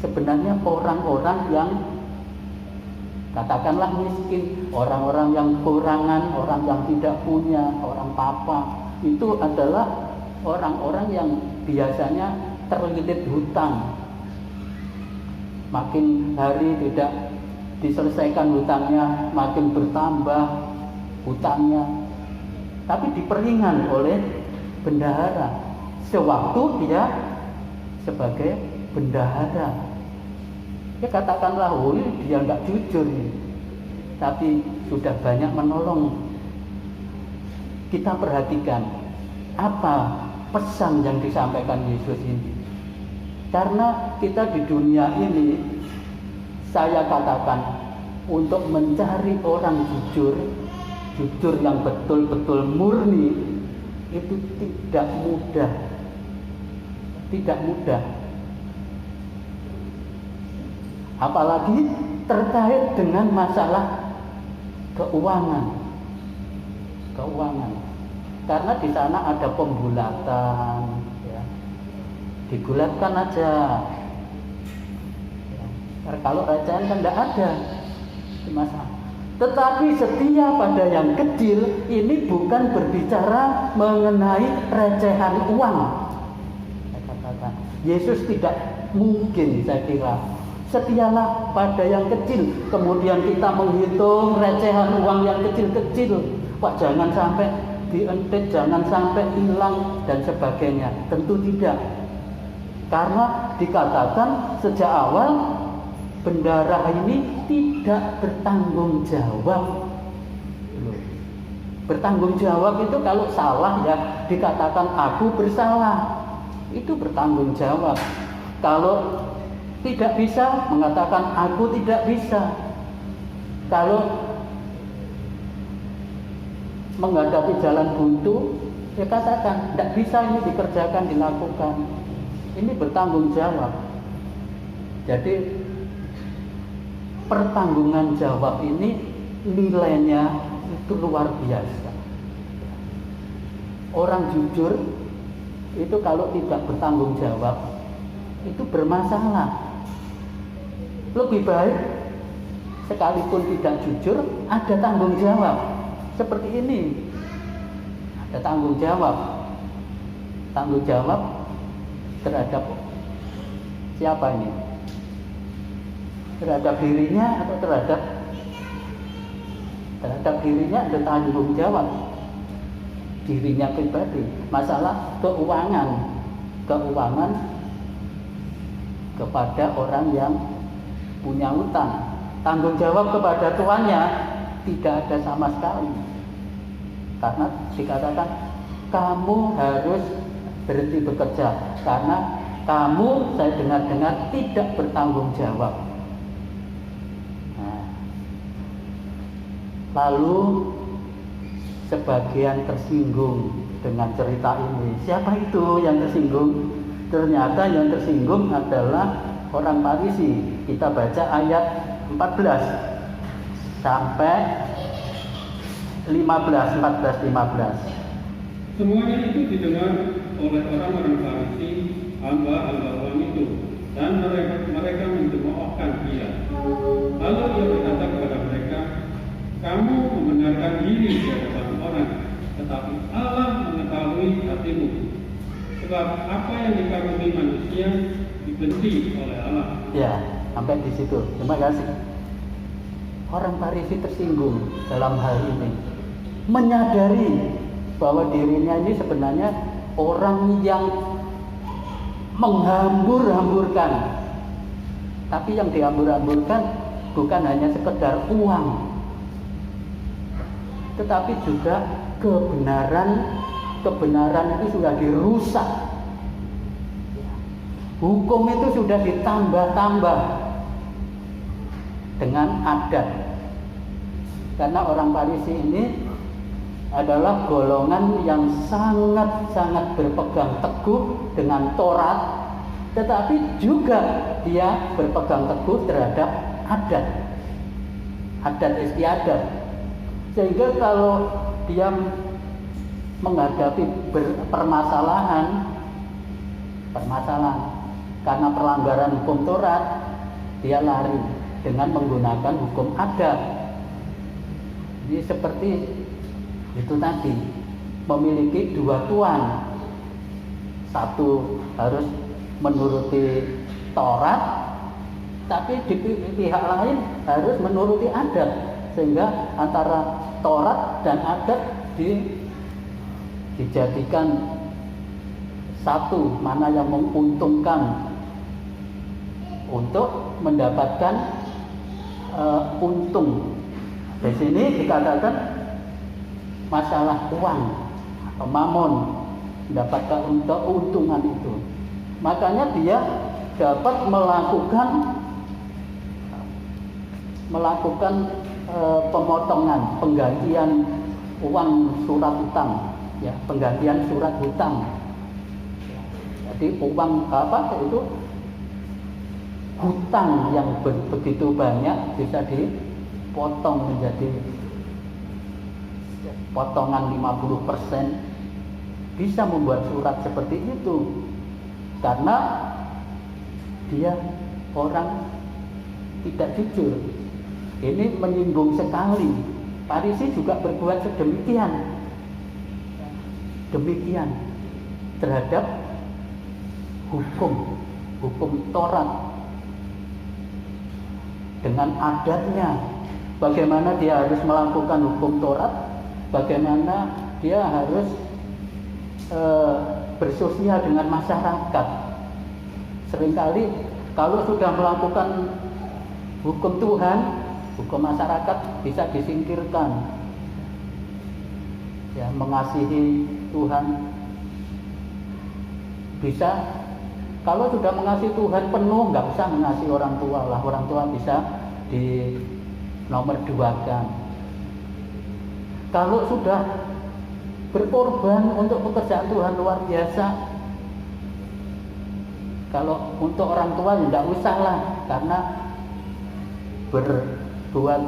Speaker 5: Sebenarnya orang-orang yang katakanlah miskin, orang-orang yang kurangan, orang yang tidak punya, orang papa. Itu adalah orang-orang yang biasanya terlilit hutang. Makin hari tidak diselesaikan hutangnya, makin bertambah hutangnya. Tapi diperingan oleh bendahara sewaktu dia sebagai bendahara. Ya katakanlah, oh dia nggak jujur nih, tapi sudah banyak menolong. Kita perhatikan apa pesan yang disampaikan Yesus ini. Karena kita di dunia ini, saya katakan, untuk mencari orang jujur yang betul-betul murni, itu tidak mudah. Tidak mudah. apalagi terkait dengan masalah keuangan. Karena di sana ada pembulatan, ya. Dibulatkan aja. Ya. Kalau recehan kan tidak ada masalah. Tetapi setia pada yang kecil ini bukan berbicara mengenai recehan uang. Saya katakan, Yesus tidak mungkin, saya kira, setialah pada yang kecil. Kemudian kita menghitung recehan uang yang kecil-kecil. Pak, jangan sampai dientet, jangan sampai hilang dan sebagainya. Tentu tidak. Karena dikatakan sejak awal bendahara ini tidak bertanggung jawab. Bertanggung jawab itu kalau salah ya dikatakan aku bersalah. Itu bertanggung jawab. Kalau tidak bisa mengatakan aku tidak bisa. Kalau menghadapi jalan buntu, ya katakan tidak bisa ini dikerjakan, dilakukan. Ini bertanggung jawab. Jadi pertanggungan jawab ini nilainya itu luar biasa. Orang jujur itu kalau tidak bertanggung jawab itu bermasalah. Lebih baik sekalipun tidak jujur ada tanggung jawab. Seperti ini, ada tanggung jawab terhadap siapa ini? Terhadap dirinya atau terhadap dirinya ada tanggung jawab, dirinya pribadi. Masalah keuangan kepada orang yang punya utang, tanggung jawab kepada tuannya tidak ada sama sekali. Karena dikatakan kamu harus berhenti bekerja karena kamu, saya dengar-dengar, tidak bertanggung jawab. Nah, lalu sebagian tersinggung dengan cerita ini. Siapa itu yang tersinggung? Ternyata yang tersinggung adalah orang Farisi. Kita baca ayat 14 sampai 14, 15.
Speaker 6: Semuanya itu didengar oleh orang-orang Farisi, hamba-hamba Tuhan itu, dan mereka mencemoohkan dia. Lalu ia berkata kepada mereka, kamu membenarkan diri di hadapan orang, tetapi Allah mengetahui hatimu. Sebab apa yang dikagumi manusia dibenci oleh Allah.
Speaker 5: Ya, sampai di situ. Terima kasih. Orang Farisi tersinggung dalam hal ini, menyadari bahwa dirinya ini sebenarnya orang yang menghambur-hamburkan. Tapi yang dihambur-hamburkan bukan hanya sekedar uang, tetapi juga kebenaran itu sudah dirusak. Hukum itu sudah ditambah-tambah dengan adat. Karena orang Farisi ini adalah golongan yang sangat-sangat berpegang teguh dengan Taurat, tetapi juga dia berpegang teguh terhadap adat istiadat. Sehingga kalau dia menghadapi permasalahan karena pelanggaran hukum Taurat, dia lari dengan menggunakan hukum adat. Jadi seperti itu tadi, memiliki dua tuan. Satu harus menuruti Taurat, tapi di pihak lain harus menuruti adat. Sehingga antara Taurat dan adat dijadikan satu, mana yang menguntungkan untuk mendapatkan untung. Di sini dikatakan masalah uang atau mamon, mendapatkan keuntungan itu. Makanya dia dapat melakukan pemotongan, penggantian uang surat utang, ya, penggantian surat hutang. Jadi uang apa itu hutang yang begitu banyak bisa dipotong menjadi potongan 50%, bisa membuat surat seperti itu karena dia orang tidak jujur. Ini menyinggung sekali. Farisi juga berbuat sedemikian terhadap hukum Taurat dengan adatnya. Bagaimana dia harus melakukan hukum Taurat, bagaimana dia harus bersosial dengan masyarakat. Seringkali kalau sudah melakukan hukum Tuhan, hukum masyarakat bisa disingkirkan. Ya, mengasihi Tuhan bisa, kalau sudah mengasihi Tuhan penuh, nggak usah mengasihi orang tua lah. Orang tua bisa di nomor 2-kan. Kalau sudah berkorban untuk pekerjaan Tuhan luar biasa, kalau untuk orang tua ya nggak usah lah, karena berbuat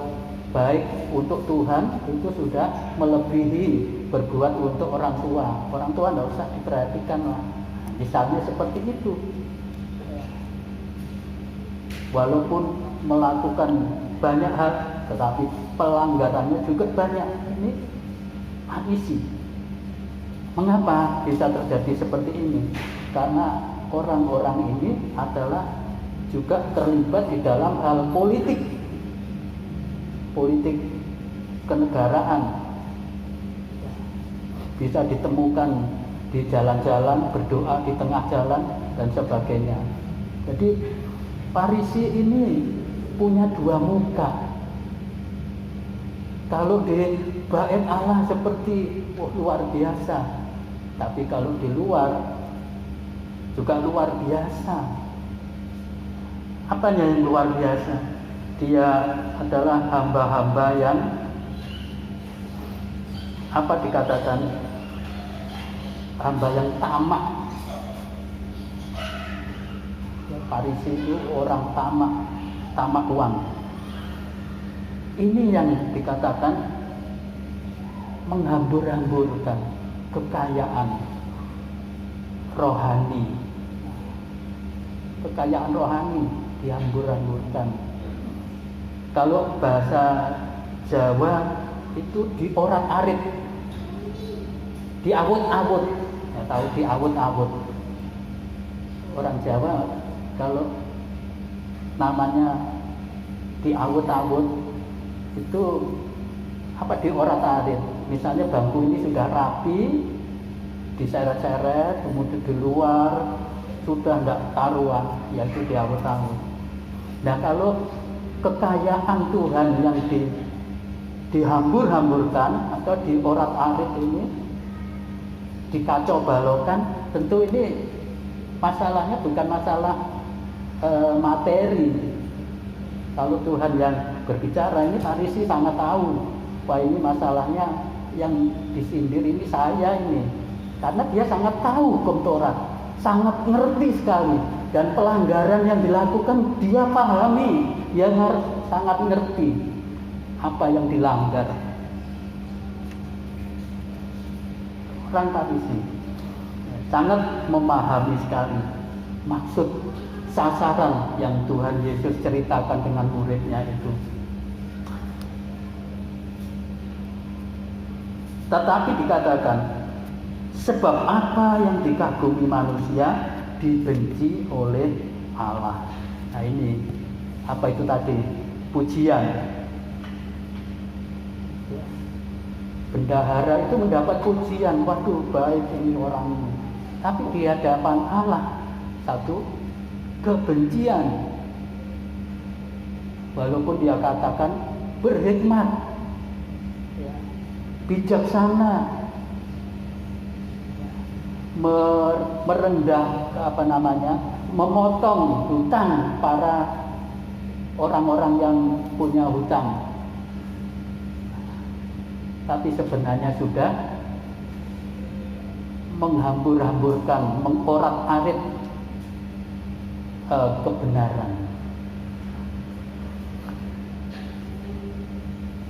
Speaker 5: baik untuk Tuhan itu sudah melebihi berbuat untuk orang tua. Orang tua nggak usah diperhatikan lah. Misalnya seperti itu. Walaupun melakukan banyak hal, tetapi pelanggarannya juga banyak. Ini Farisi. Mengapa bisa terjadi seperti ini? Karena orang-orang ini adalah juga terlibat di dalam hal politik kenegaraan. Bisa ditemukan di jalan-jalan, berdoa di tengah jalan dan sebagainya. Jadi Farisi ini punya dua muka. Kalau di bait Allah seperti luar biasa, tapi kalau di luar juga luar biasa. Apanya yang luar biasa? Dia adalah hamba-hamba yang apa dikatakan? Hamba yang tamak. Farisi itu orang tamak uang. Ini yang dikatakan menghambur-hamburkan kekayaan rohani. Kekayaan rohani dihambur-hamburkan. Kalau bahasa Jawa itu diorat-arit, diawut-awut. Ya, tahu diawut-awut. Orang Jawa kalau namanya diawut-awut itu apa, diorat-arit. Misalnya bangku ini sudah rapi, diseret-seret, kemudian di luar sudah tidak karuan, yaitu diawut-awut. Nah, kalau kekayaan Tuhan yang dihambur-hamburkan atau diorat-arit ini, dikacau balaukan, tentu ini masalahnya bukan masalah materi. Kalau Tuhan yang berbicara, ini Farisi sangat tahu, wah ini masalahnya yang disindir ini saya ini, karena dia sangat tahu hukum Taurat, sangat ngerti sekali, dan pelanggaran yang dilakukan dia pahami, dia sangat ngerti apa yang dilanggar. Orang Farisi sangat memahami sekali maksud sasaran yang Tuhan Yesus ceritakan dengan muridnya itu. Tetapi dikatakan, sebab apa yang dikagumi manusia dibenci oleh Allah. Nah ini, apa itu tadi? Pujian. Bendahara itu mendapat pujian, waduh baik ini orang ini. Tapi di hadapan Allah, satu kebencian. Walaupun dia katakan berhikmat, bijaksana, merendah memotong hutang para orang-orang yang punya hutang. Tapi sebenarnya sudah menghambur-hamburkan, mengorat-arit kebenaran.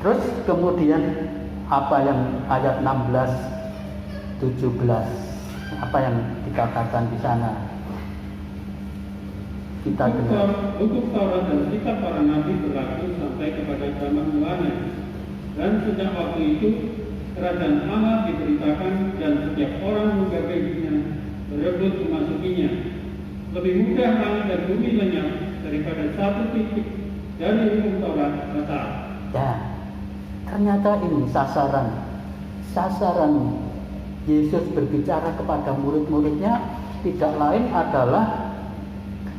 Speaker 5: Terus kemudian apa yang ayat 16, 17, apa yang dikatakan di sana? Kita dengar.
Speaker 6: Hukum Taurat dan kitab para nabi berlaku sampai kepada zaman Yohanes. Dan sejak waktu itu kerajaan Allah diberitakan dan setiap orang menggagahinya, berebut memasukinya. Lebih mudah langit dan bumi lenyap daripada satu titik dari hukum Taurat batal.
Speaker 5: Ya, ternyata ini sasaran Yesus berbicara kepada murid-muridnya tidak lain adalah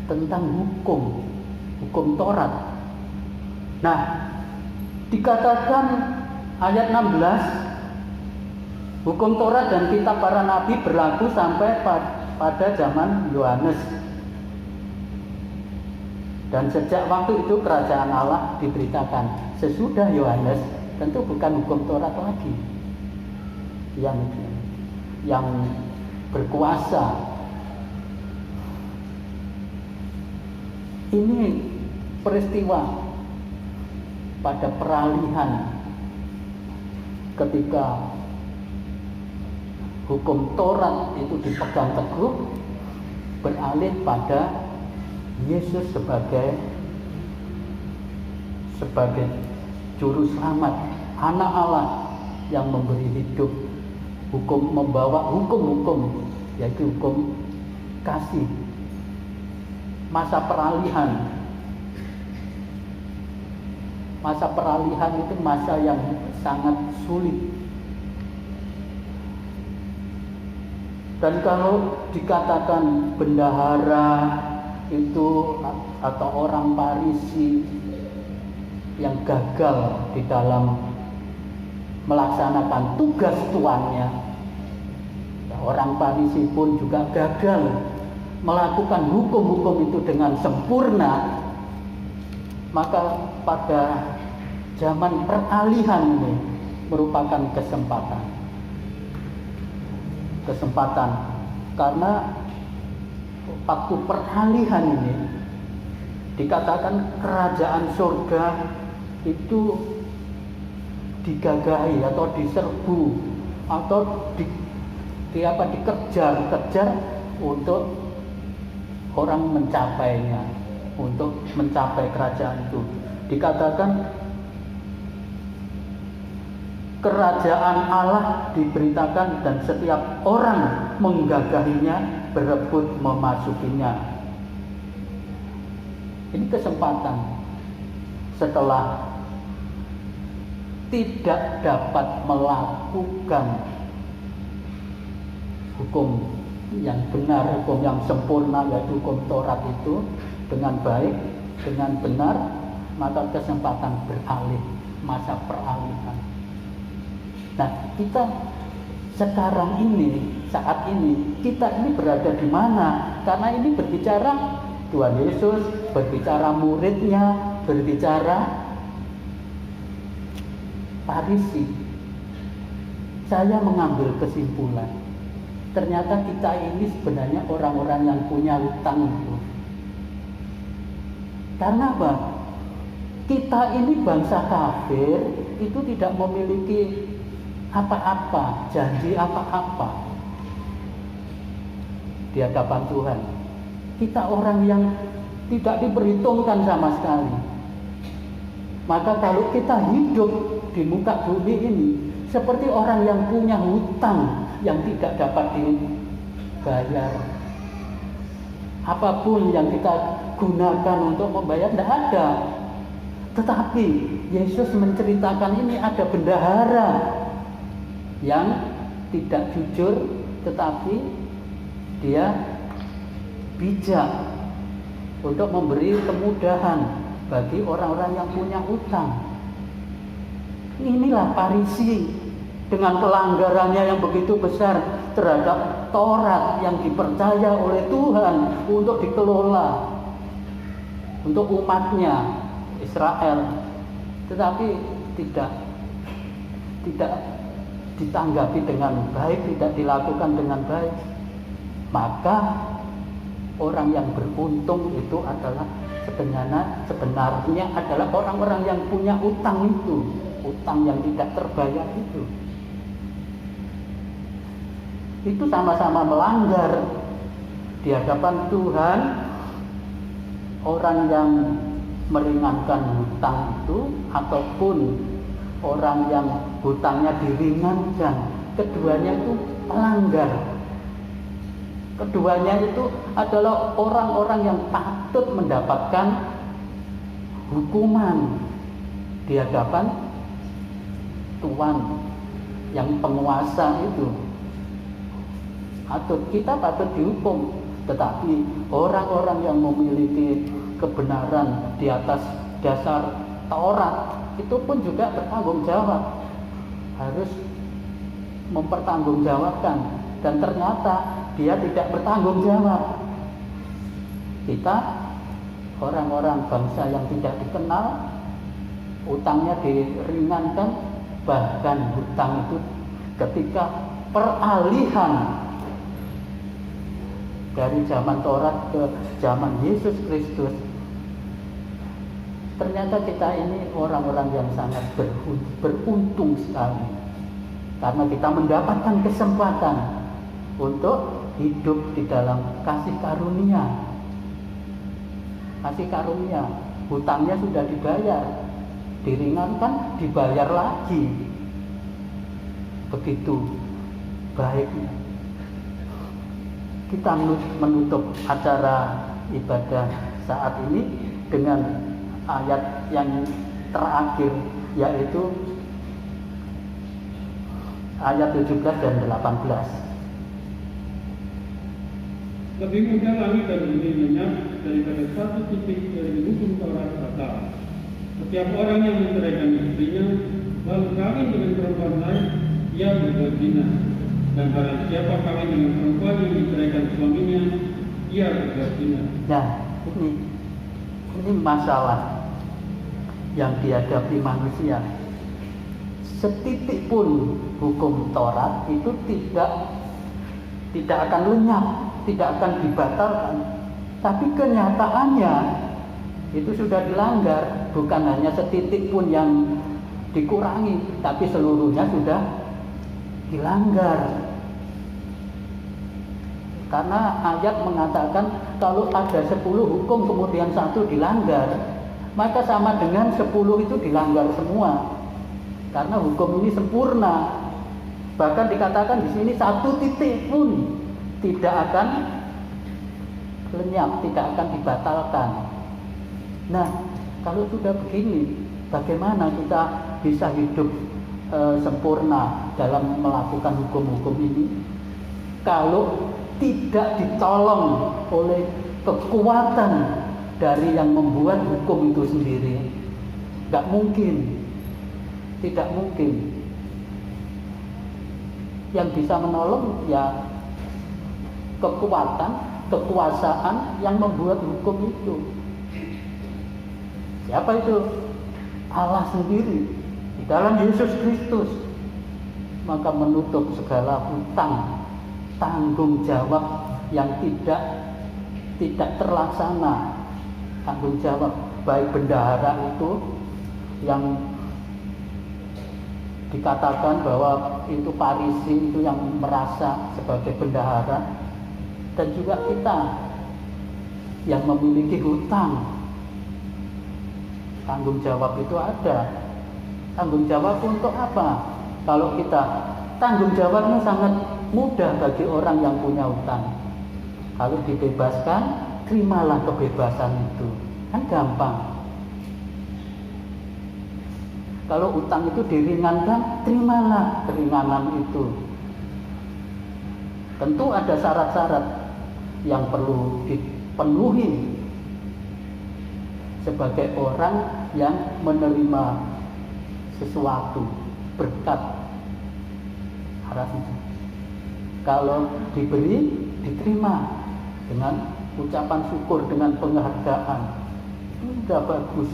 Speaker 5: tentang hukum Taurat. Nah, dikatakan ayat 16, hukum Taurat dan kitab para nabi berlaku sampai pada zaman Yohanes. Dan sejak waktu itu kerajaan Allah diberitakan. Sesudah Yohanes tentu bukan hukum Taurat lagi yang berkuasa. Ini peristiwa pada peralihan ketika hukum Taurat itu dipegang teguh, beralih pada Yesus sebagai juru selamat, anak Allah yang memberi hidup, membawa hukum-hukum, yaitu hukum kasih. Masa peralihan itu masa yang sangat sulit. Dan kalau dikatakan bendahara itu atau orang Farisi yang gagal di dalam melaksanakan tugas tuannya, orang Farisi pun juga gagal melakukan hukum-hukum itu dengan sempurna, maka pada zaman peralihan ini merupakan kesempatan karena waktu peralihan ini dikatakan kerajaan surga itu digagahi atau diserbu atau dikejar untuk orang mencapainya, untuk mencapai kerajaan itu. Dikatakan kerajaan Allah diberitakan dan setiap orang menggagahinya, berebut memasukinya. Ini kesempatan setelah tidak dapat melakukan hukum yang benar, hukum yang sempurna, yaitu hukum Taurat itu dengan baik, dengan benar, maka kesempatan beralih, masa peralihan. Nah, kita sekarang ini, saat ini, kita ini berada di mana? Karena ini berbicara Tuhan Yesus, berbicara muridnya, berbicara Farisi. Saya mengambil kesimpulan, ternyata kita ini sebenarnya orang-orang yang punya hutang itu. Karena apa? Kita ini bangsa kafir itu tidak memiliki apa-apa, janji apa-apa di hadapan Tuhan. Kita orang yang tidak diperhitungkan sama sekali. Maka kalau kita hidup di muka bumi ini seperti orang yang punya hutang yang tidak dapat dibayar. Apapun yang kita gunakan untuk membayar tidak ada. Tetapi Yesus menceritakan ini ada bendahara yang tidak jujur, tetapi dia bijak untuk memberi kemudahan bagi orang-orang yang punya utang. Inilah Farisi dengan pelanggarannya yang begitu besar terhadap Taurat yang dipercaya oleh Tuhan untuk dikelola untuk umatnya Israel, tetapi tidak ditanggapi dengan baik, tidak dilakukan dengan baik. Maka orang yang beruntung itu adalah sebenarnya adalah orang-orang yang punya utang itu. utang yang tidak terbayar itu sama-sama melanggar di hadapan Tuhan. Orang yang meringankan hutang itu ataupun orang yang hutangnya diringankan, keduanya itu melanggar. Keduanya itu adalah orang-orang yang patut mendapatkan hukuman di hadapan Tuhan yang penguasa itu. Atau kita patut dihukum, tetapi orang-orang yang memiliki kebenaran di atas dasar Taurat itu pun juga bertanggung jawab, harus mempertanggungjawabkan. Dan ternyata dia tidak bertanggung jawab. Kita orang-orang bangsa yang tidak dikenal, utangnya diringankan, bahkan hutang itu ketika peralihan dari zaman Taurat ke zaman Yesus Kristus, ternyata kita ini orang-orang yang sangat beruntung sekali, karena kita mendapatkan kesempatan untuk hidup di dalam kasih karunia. Kasih karunia, hutangnya sudah dibayar, diringankan, dibayar lagi. Begitu baiknya. Kita menutup acara ibadah saat ini dengan ayat yang terakhir, yaitu ayat 17 dan 18.
Speaker 6: Lebih mudah langit dan bumi lenyap daripada satu titik dari hukum Taurat batal. Setiap orang yang menceraikan istrinya lalu kawin dengan perempuan lain, ia berbuat zina. Dan barang siapa kawin dengan perempuan yang diceraikan suaminya, ia berbuat zina.
Speaker 5: Nah, ini masalah yang dihadapi manusia. Setitik pun hukum Taurat itu tidak akan lenyap, tidak akan dibatalkan. Tapi kenyataannya itu sudah dilanggar. Bukan hanya setitik pun yang dikurangi, tapi seluruhnya sudah dilanggar. Karena ayat mengatakan kalau ada 10 hukum kemudian 1 dilanggar, maka sama dengan 10 itu dilanggar semua. Karena hukum ini sempurna. Bahkan dikatakan di sini 1 titik pun tidak akan lenyap, tidak akan dibatalkan. Nah, kalau sudah begini, bagaimana kita bisa hidup sempurna dalam melakukan hukum-hukum ini? Kalau tidak ditolong oleh kekuatan dari yang membuat hukum itu sendiri, nggak mungkin, tidak mungkin. Yang bisa menolong ya kekuasaan yang membuat hukum itu. Siapa itu? Allah sendiri di dalam Yesus Kristus. Maka menutup segala hutang, tanggung jawab yang tidak terlaksana. Tanggung jawab baik bendahara itu yang dikatakan bahwa itu Farisi itu yang merasa sebagai bendahara, dan juga kita yang memiliki hutang. Tanggung jawab itu ada. Tanggung jawab untuk apa? Kalau kita tanggung jawabnya sangat mudah bagi orang yang punya hutang. Kalau dibebaskan, terimalah kebebasan itu. Kan gampang. Kalau utang itu diringankan, terimalah keringanan itu. Tentu ada syarat-syarat yang perlu dipenuhi sebagai orang yang menerima sesuatu berkat. Harusnya kalau diberi, diterima dengan ucapan syukur, dengan penghargaan. Itu sudah bagus.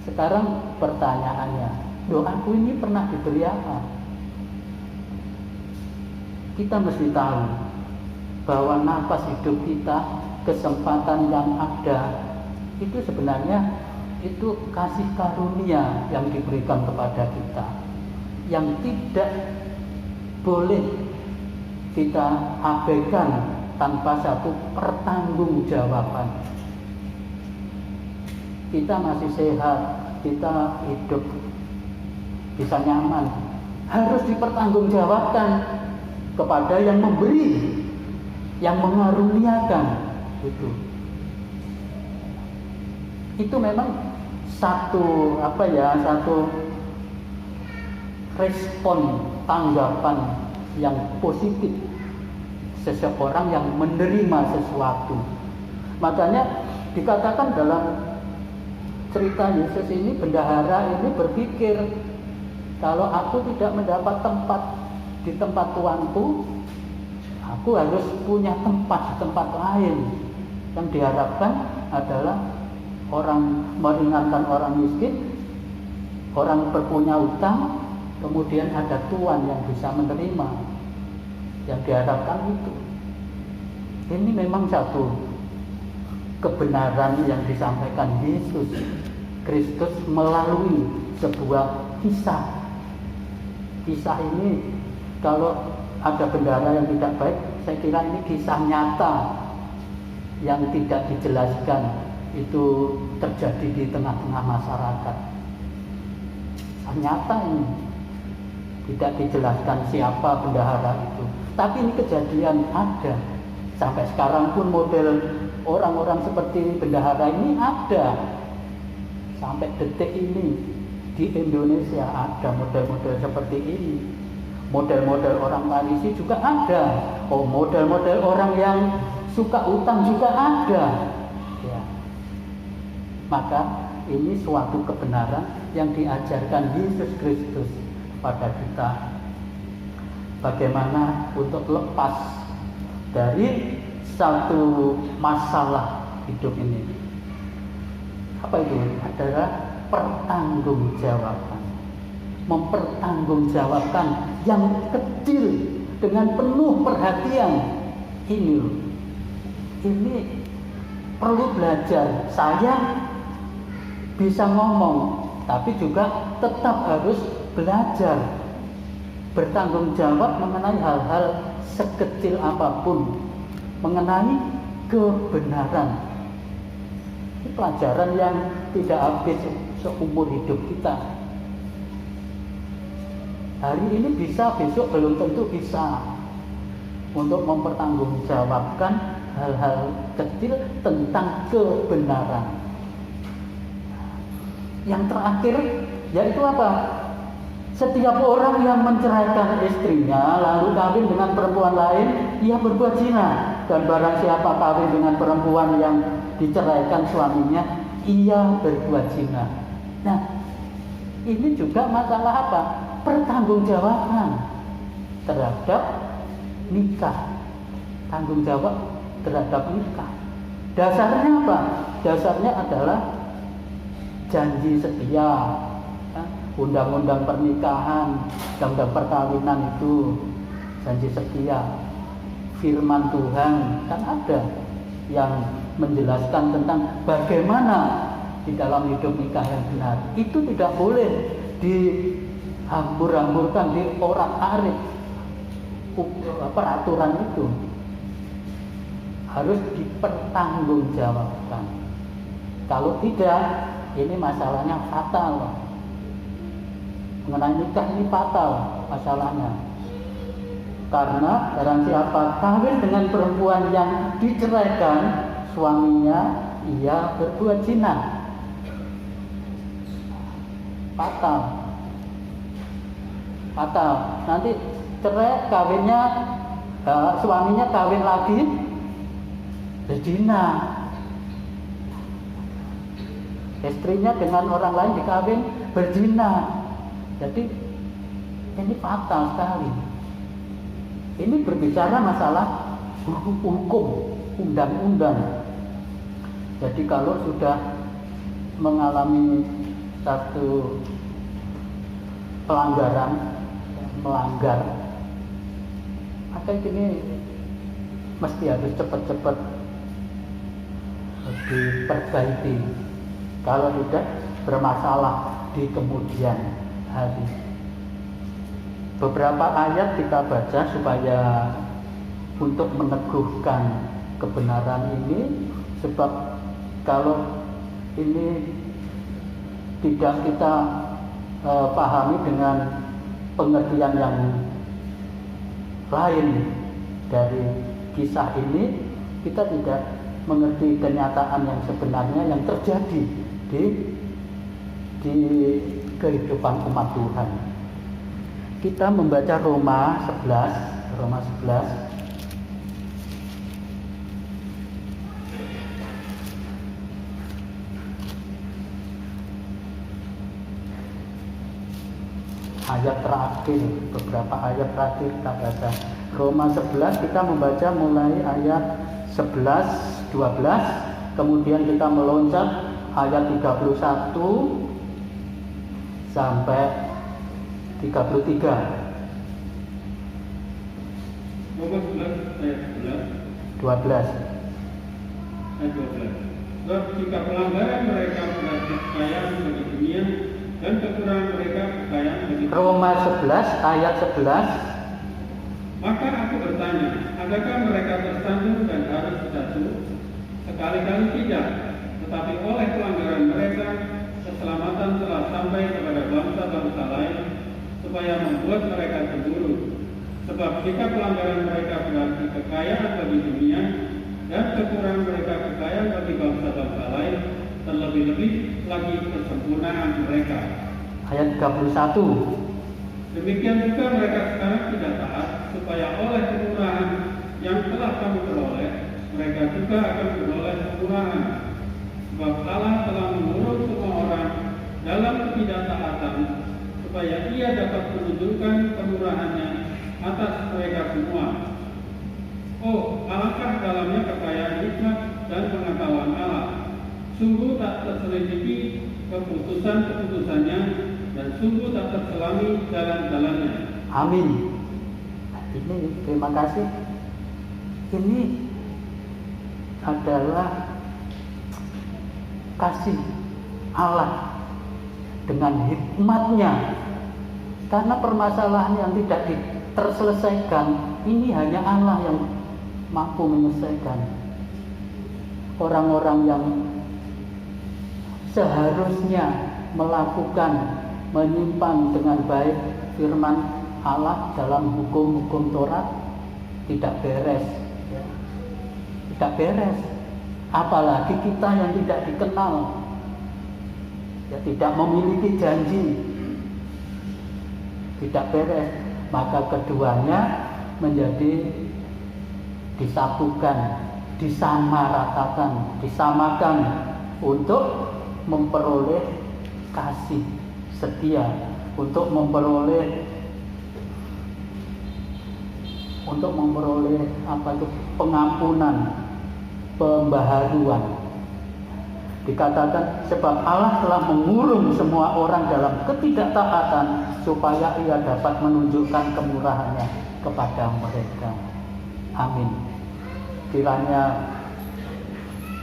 Speaker 5: Sekarang pertanyaannya, doaku ini pernah diberi apa? Kita mesti tahu bahwa nafas hidup kita, kesempatan yang ada, itu sebenarnya itu kasih karunia yang diberikan kepada kita, yang tidak boleh kita abaikan tanpa satu pertanggungjawaban. Kita masih sehat, kita hidup bisa nyaman, harus dipertanggungjawabkan kepada yang memberi, yang mengaruniakan. Itu memang satu respon tanggapan yang positif seseorang yang menerima sesuatu. Makanya dikatakan dalam cerita Yesus ini, bendahara ini berpikir, kalau aku tidak mendapat tempat di tempat tuanku, aku harus punya tempat di tempat lain. Yang diharapkan adalah orang meringankan orang miskin, orang berpunya utang, kemudian ada tuan yang bisa menerima. Yang diharapkan itu. Ini memang satu kebenaran yang disampaikan Yesus Kristus melalui sebuah kisah. Kisah ini kalau ada bendahara yang tidak baik, saya kira ini kisah nyata yang tidak dijelaskan, itu terjadi di tengah-tengah masyarakat. Kisah nyata ini tidak dijelaskan siapa bendahara itu, tapi ini kejadian ada. Sampai sekarang pun model orang-orang seperti bendahara ini ada. Sampai detik ini di Indonesia ada model-model seperti ini. Model-model orang Farisi juga ada. Oh, model-model orang yang suka utang juga ada. Ya. Maka ini suatu kebenaran yang diajarkan Yesus Kristus pada kita. Bagaimana untuk lepas dari satu masalah hidup ini. Apa itu? Adalah pertanggungjawaban. Mempertanggungjawabkan yang kecil dengan penuh perhatian. Ini perlu belajar. Saya bisa ngomong, tapi juga tetap harus belajar bertanggung jawab mengenai hal-hal sekecil apapun, mengenai kebenaran. Ini pelajaran yang tidak habis seumur hidup kita. Hari ini bisa, besok belum tentu bisa. Untuk mempertanggungjawabkan hal-hal kecil tentang kebenaran. Yang terakhir yaitu apa? Setiap orang yang menceraikan istrinya lalu kawin dengan perempuan lain, ia berbuat zina. Dan barang siapa kawin dengan perempuan yang diceraikan suaminya, ia berbuat zina. Nah, ini juga masalah apa? Pertanggungjawaban terhadap nikah. Tanggung jawab terhadap nikah. Dasarnya apa? Dasarnya adalah janji setia. Undang-undang pernikahan, undang-undang perkawinan itu janji setia. Firman Tuhan kan ada yang menjelaskan tentang bagaimana di dalam hidup nikah yang benar. Itu tidak boleh dihambur-hamburkan, diorak-arik. Peraturan itu harus dipertanggungjawabkan. Kalau tidak, ini masalahnya fatal. Mengenai nikah ini fatal masalahnya. Karena barang siapa kawin dengan perempuan yang diceraikan suaminya, ia berbuat zina. Fatal. Nanti cerai, kawinnya suaminya kawin lagi, berzina. Istrinya dengan orang lain dikawin, berzina. Jadi ini fatal sekali. Ini berbicara masalah hukum, undang-undang. Jadi kalau sudah mengalami satu pelanggaran, melanggar, maka ini mesti harus cepat-cepat diperbaiki. kalau tidak bermasalah di kemudian hari. Beberapa ayat kita baca supaya untuk meneguhkan kebenaran ini, sebab kalau ini tidak kita pahami dengan pengertian yang lain dari kisah ini, kita tidak mengerti kenyataan yang sebenarnya yang terjadi di kehidupan umat Tuhan. Kita membaca Roma 11 ayat terakhir, beberapa ayat terakhir kita baca. Roma 11 kita membaca mulai ayat 11, 12, kemudian kita meloncat ayat 31 sampai 33.
Speaker 6: Roma 11 ayat
Speaker 5: 12.
Speaker 6: Ayat 12. Sebab jika pelanggaran mereka berarti kekayaan bagi dunia, dan kekurangan mereka kekayaan bagi
Speaker 5: Roma 11 ayat 11.
Speaker 6: Maka aku bertanya, adakah mereka tersandung dan harus jatuh? Sekali-kali tidak, tetapi oleh pelanggaran mereka, keselamatan telah sampai kepada bangsa-bangsa lain, supaya membuat mereka cemburu. Sebab jika pelanggaran mereka berarti kekayaan bagi dunia, dan kekurangan mereka kekayaan bagi bangsa-bangsa lain, terlebih-lebih lagi kesempurnaan mereka.
Speaker 5: Ayat 31.
Speaker 6: Demikian juga mereka sekarang tidak taat, supaya oleh kemurahan yang telah kamu peroleh, mereka juga akan beroleh kemurahan. Sebab Allah telah mengurung semua orang dalam ketidaktaatan, supaya Ia dapat menunjukkan kemurahannya atas mereka semua. Oh, alangkah dalamnya kekayaan hikmat dan pengetahuan Allah. Sungguh tak terselidiki keputusan-keputusannya, dan sungguh tak terselami jalan-jalannya.
Speaker 5: Amin. Ini terima kasih. Ini adalah kasih Allah dengan hikmatnya. Karena permasalahan yang tidak terselesaikan, ini hanya Allah yang mampu menyelesaikan. Orang-orang yang seharusnya melakukan, menyimpang dengan baik firman Allah dalam hukum-hukum Taurat tidak beres, tidak beres. Apalagi kita yang tidak dikenal, tidak memiliki janji, tidak beres. Maka keduanya menjadi disatukan, disamaratakan, disamakan untuk memperoleh kasih setia, untuk memperoleh pengampunan, pembaharuan. Dikatakan sebab Allah telah mengurung semua orang dalam ketidaktaatan, supaya Ia dapat menunjukkan kemurahannya kepada mereka. Amin. Kiranya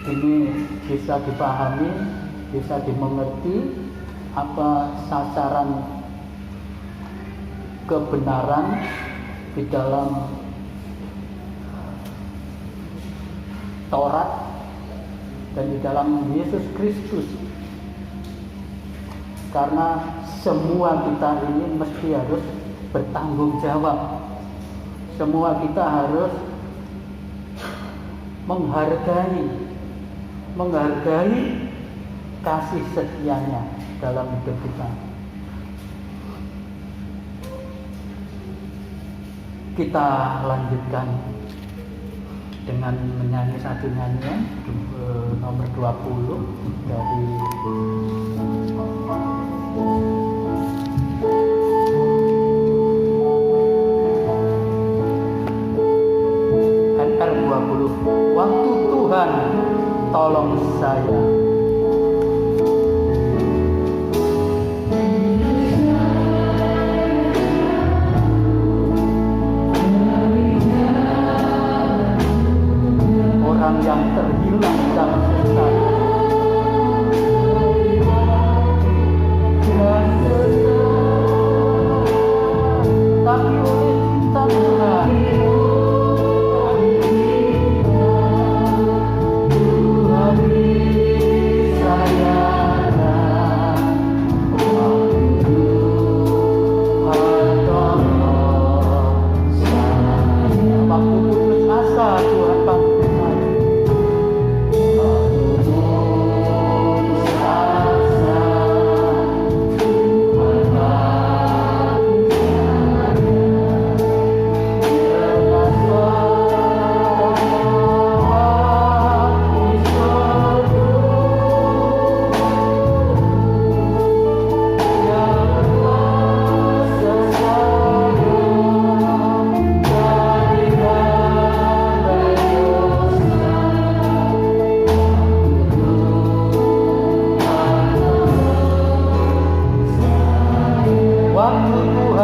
Speaker 5: ini bisa dipahami, bisa dimengerti apa sasaran kebenaran di dalam Taurat dan di dalam Yesus Kristus. Karena semua kita ini mesti harus bertanggung jawab. Semua kita harus menghargai kasih setianya dalam hidup kita. Kita lanjutkan dengan menyanyi satu nyanyian nomor 20 dari NR 20. Waktu Tuhan tolong saya. Orang yang terhilang dalam sesat,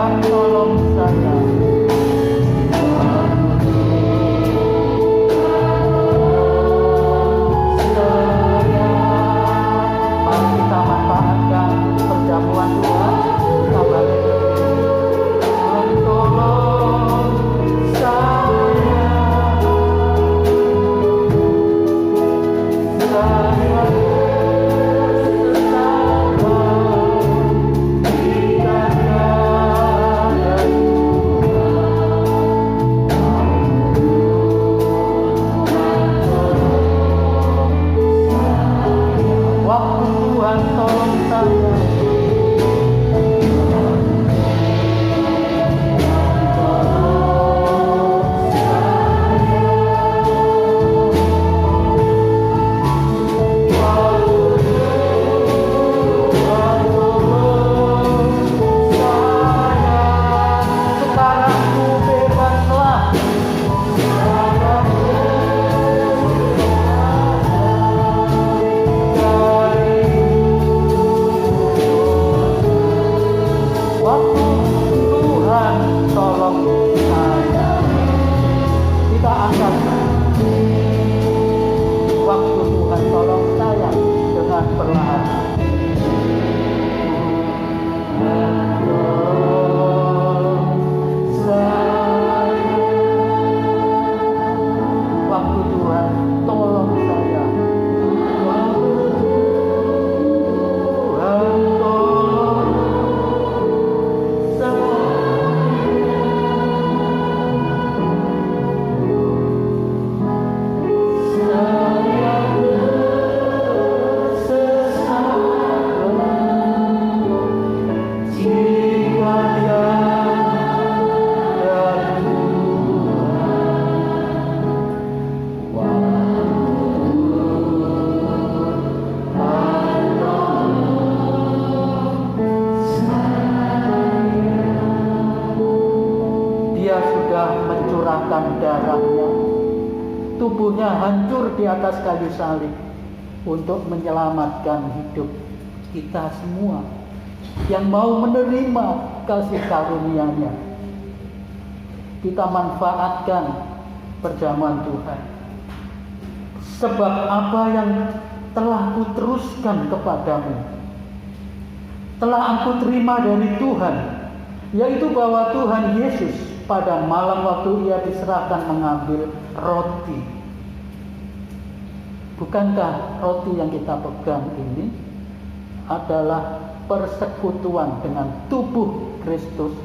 Speaker 5: Tuhan tolong saya. Mari kita manfaatkan perjamuan Tuhan. Kita balik. Tuhan tolong saya. Saya waktu Tuhan tolong saya. Sekarang ku bebaslah. Waktu Tuhan tolong saya. Kita angkat. Waktu Tuhan tolong saya dengan perlahan. Waktu Tuhan tolong saya. Tuhan tolong saya. Dia sudah mencurahkan darahnya, tubuhnya hancur di atas kayu salib untuk menyelamatkan hidup kita semua yang mau menerima kasih karunia-Nya. Kita manfaatkan perjamuan Tuhan. Sebab apa yang telah kuteruskan kepadamu, telah aku terima dari Tuhan, yaitu bahwa Tuhan Yesus pada malam waktu Ia diserahkan mengambil roti. Bukankah roti yang kita pegang ini adalah persekutuan dengan tubuh Kristus?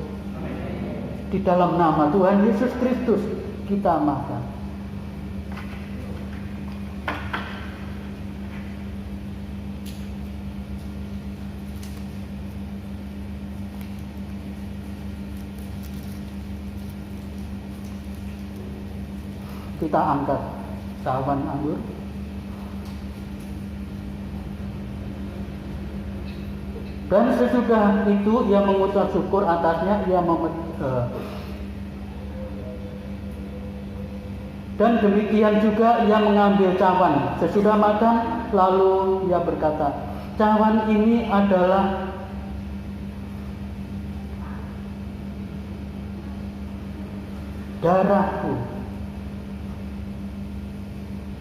Speaker 5: Di dalam nama Tuhan Yesus Kristus kita makan. Kita angkat cawan anggur. Dan sesudah itu ia mengucap syukur atasnya, dan demikian juga ia mengambil cawan. Sesudah makan, lalu ia berkata, cawan ini adalah darahku.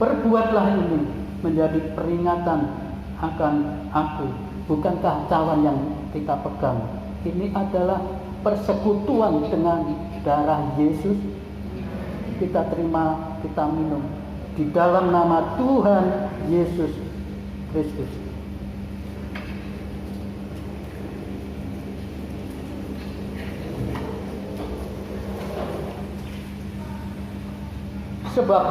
Speaker 5: Perbuatlah ini menjadi peringatan akan aku. Bukankah cawan yang kita pegang ini adalah persekutuan dengan darah Yesus? Kita terima, kita minum di dalam nama Tuhan Yesus Kristus. Sebab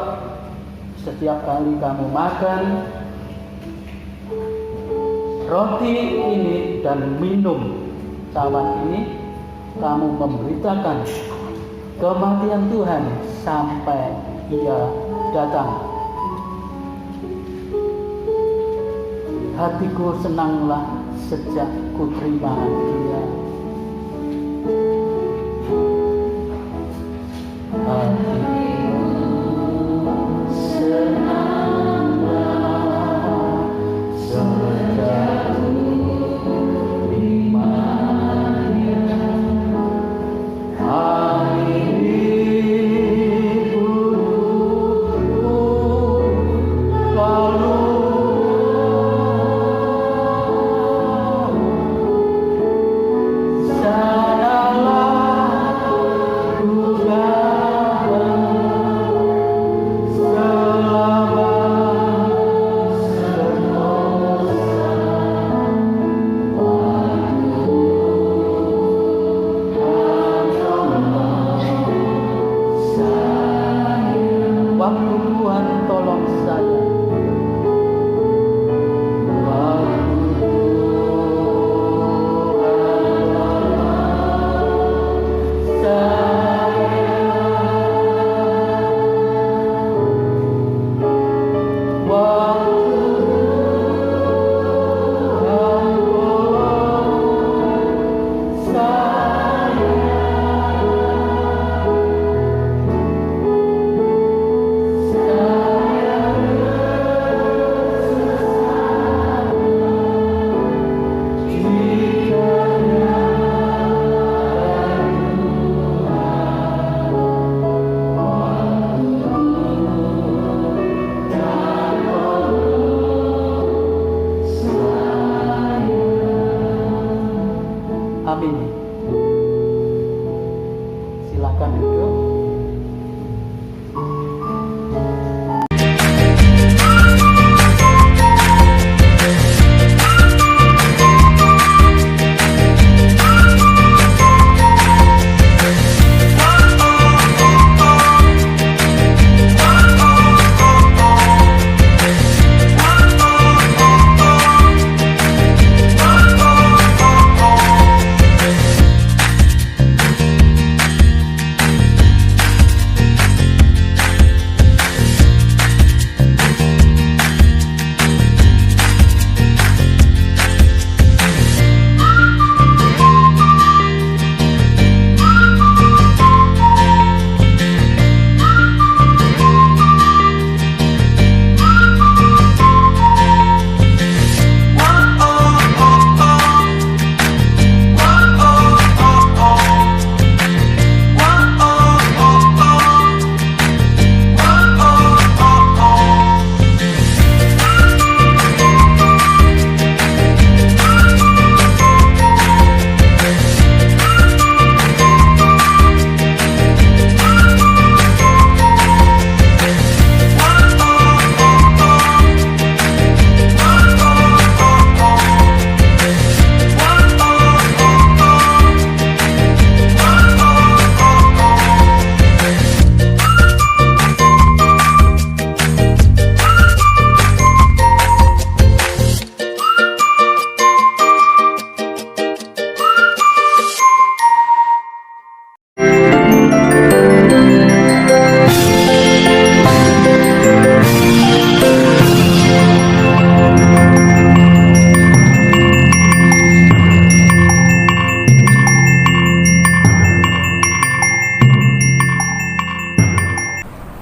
Speaker 5: setiap kali kamu makan roti ini dan minum cawan ini, kamu memberitakan kematian Tuhan sampai Ia datang. Hatiku senanglah sejak ku terima Dia. Silakan duduk.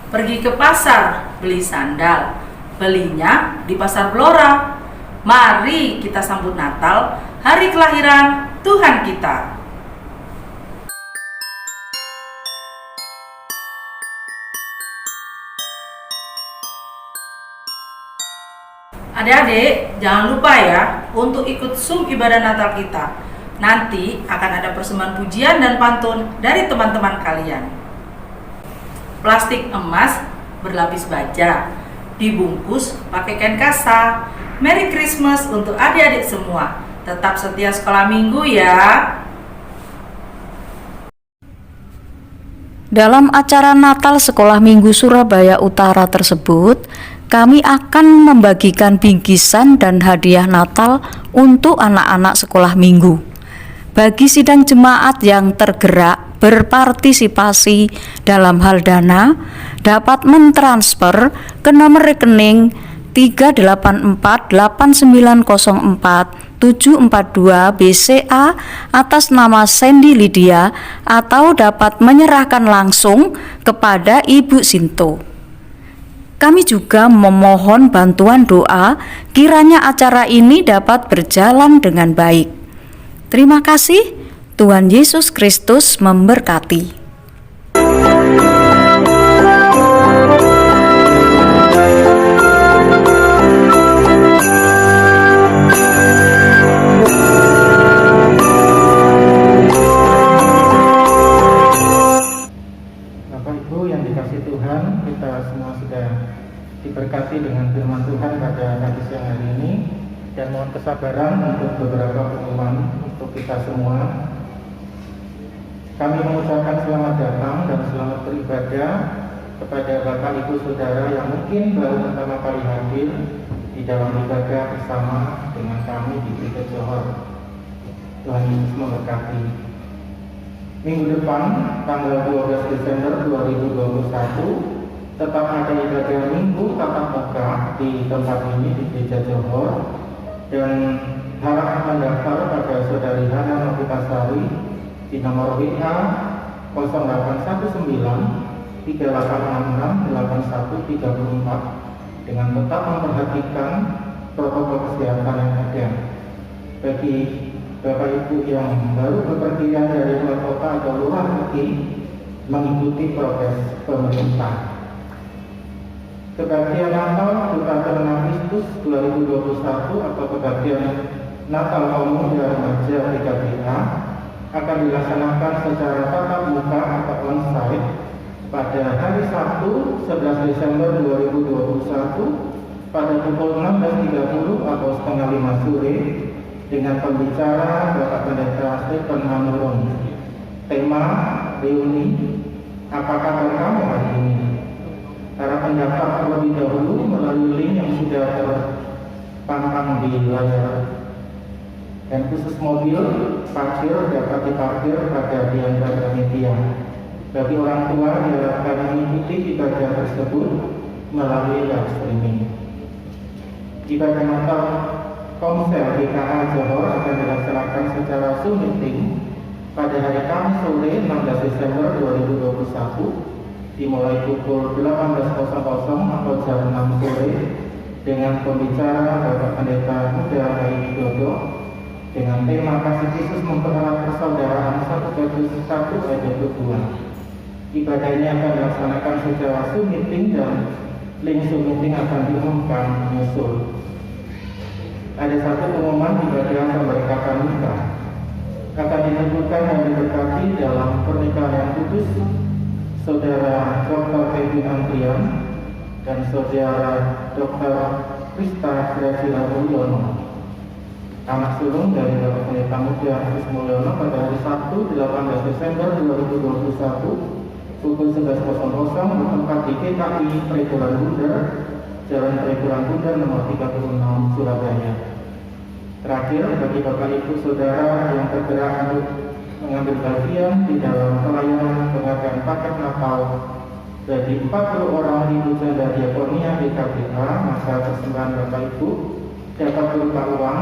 Speaker 7: Pergi ke pasar, beli sandal, belinya di pasar Blora. Mari kita sambut Natal, hari kelahiran Tuhan kita. Adik-adik, jangan lupa ya untuk ikut Zoom ibadah Natal kita. Nanti akan ada persembahan pujian dan pantun dari teman-teman kalian. Plastik emas berlapis baja, dibungkus pakai kain kasa. Merry Christmas untuk adik-adik semua. Tetap setia sekolah minggu ya.
Speaker 8: Dalam acara Natal Sekolah Minggu Surabaya Utara tersebut, kami akan membagikan bingkisan dan hadiah Natal untuk anak-anak sekolah minggu. Bagi sidang jemaat yang tergerak berpartisipasi dalam hal dana, dapat mentransfer ke nomor rekening 3848904 BCA atas nama Sandy Lydia, atau dapat menyerahkan langsung kepada Ibu Sinto. Kami juga memohon bantuan doa kiranya acara ini dapat berjalan dengan baik. Terima kasih. Tuhan Yesus Kristus memberkati.
Speaker 9: Bapak Ibu yang dikasihi Tuhan, kita semua sudah diberkati dengan firman Tuhan pada pagi siang hari ini, dan mohon kesabaran untuk beberapa pengumuman untuk kita semua. Kami mengucapkan selamat datang dan selamat beribadah kepada Bapak Ibu Saudara yang mungkin baru pertama kali hadir di dalam ibadah bersama dengan kami di Gereja Johor. Tuhan Yesus memberkati. Minggu depan, tanggal 12 Desember 2021, tetap ada ibadah minggu tatap muka di tempat ini di Gereja Johor, dan harap mendaftar pada Saudari Hana Novitasari di nomor WA 0819 3866 8134 dengan tetap memperhatikan protokol kesehatan yang ada. Bagi Bapak Ibu yang baru bepergian dari luar kota atau luar negeri, mengikuti prokes pemerintah. Kebaktian Natal Duta Ternama Kristus 2021 atau kebaktian Natal Kaum Muda Remaja 3BA akan dilaksanakan secara tatap muka atau onsite pada hari Sabtu 11 Desember 2021 pada pukul 16.30 atau setengah 5 sore dengan pembicara Bapak Pendeta Stephen Manurung. Tema reuni, apa kabar kamu hari ini? Para pendaftar terlebih dahulu melalui link yang sudah terpampang di layar. Dan khusus mobil parkir dapat diparkir pada Diandra Gramedia. Bagi orang tua diharapkan mengikuti ibadah tersebut melalui live streaming. Ibadah Natal Komsel GKA Johor akan dilaksanakan secara Zoom meeting pada hari Kamis sore 16 Desember 2021 dimulai pukul 18.00 atau jam 6 sore dengan pembicara Bapak Pendeta Muda Rai Widodo dengan tema Kasih Yesus mempererat persaudaraan 1 Petrus 1 ayat 22. Ibadah ini akan dilaksanakan secara Zoom meeting dan link Zoom meeting akan diumumkan menyusul. Ada satu pengumuman ibadah pemberkatan nikah akan ditentukan dan diberkati dalam pernikahan yang kudus Saudara Dr. Kevin Andrian dan Saudara Dr. Krista Gracila Mulyono. Anak sulung dari Bapak Pendeta Muda Agus Mulyono pada hari Sabtu 18 Desember 2021 pukul 11.00 bertempat di GKI Preguran Bundar, Jalan Preguran Bundar nomor 36 Surabaya. Terakhir, bagi Bapak Ibu Saudara yang tergerak untuk mengambil bagian di dalam pelayanan pengadaan paket Natal bagi 40 orang Ibu Janda Diakonia di KPA, maka persembahan Bapak Ibu dapat berupa uang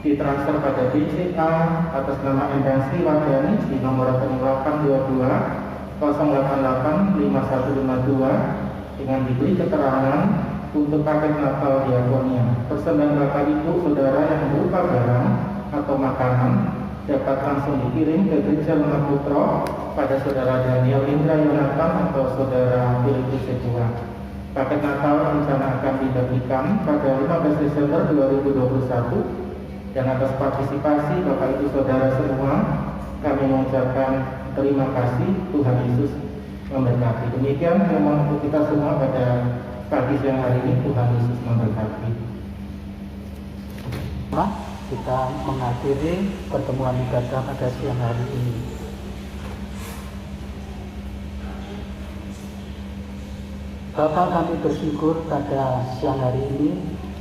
Speaker 9: ditransfer pada BCA atas nama Endang Sri Wardani di nomor rekening 822 088 5152 dengan diberi keterangan untuk paket Natal Diakonia. Persembahan Bapak Ibu Saudara yang berupa barang atau makanan dapat langsung dikirim ke Gereja Lemah Putro pada Saudara Daniel Indra Yonatan atau Saudara Filipus Sepura. Paket Natal rencana akan dibagikan pada 15 Desember 2021 dan atas partisipasi Bapak Ibu Saudara semua kami mengucapkan terima kasih. Tuhan Yesus memberkati. Demikian firman untuk kita semua pada pagi siang hari ini. Tuhan Yesus memberkati.
Speaker 5: Kita mengakhiri pertemuan ibadah pada siang hari ini. Bapa, kami bersyukur pada siang hari ini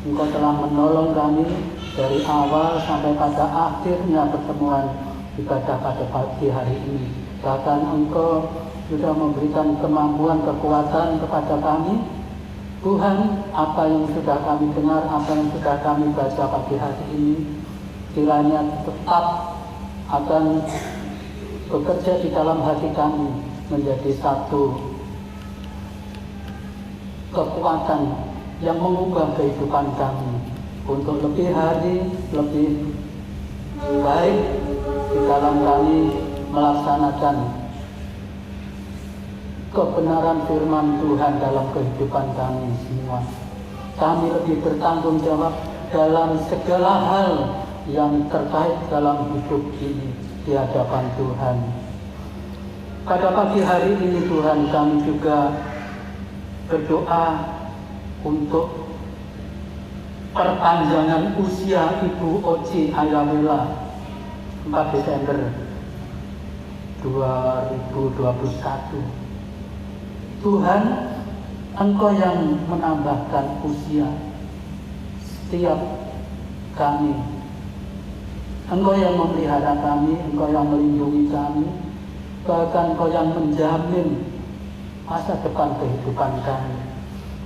Speaker 5: Engkau telah menolong kami dari awal sampai pada akhirnya pertemuan ibadah pada pagi hari ini. Bahkan Engkau sudah memberikan kemampuan, kekuatan kepada kami. Tuhan, apa yang sudah kami dengar, apa yang sudah kami baca pagi hari ini, kiranya tetap akan bekerja di dalam hati kami menjadi satu kekuatan yang mengubah kehidupan kami untuk lebih hari, lebih baik di dalam kami melaksanakan kebenaran firman Tuhan dalam kehidupan kami semua. Kami lebih bertanggung jawab dalam segala hal yang terkait dalam hidup ini di hadapan Tuhan. Pada pagi hari ini Tuhan, kami juga berdoa untuk perpanjangan usia Ibu Oci Ayawela 4 Desember 2021. Tuhan, Engkau yang menambahkan usia setiap kami. Engkau yang memelihara kami, Engkau yang melindungi kami, bahkan Engkau yang menjamin masa depan kehidupan kami.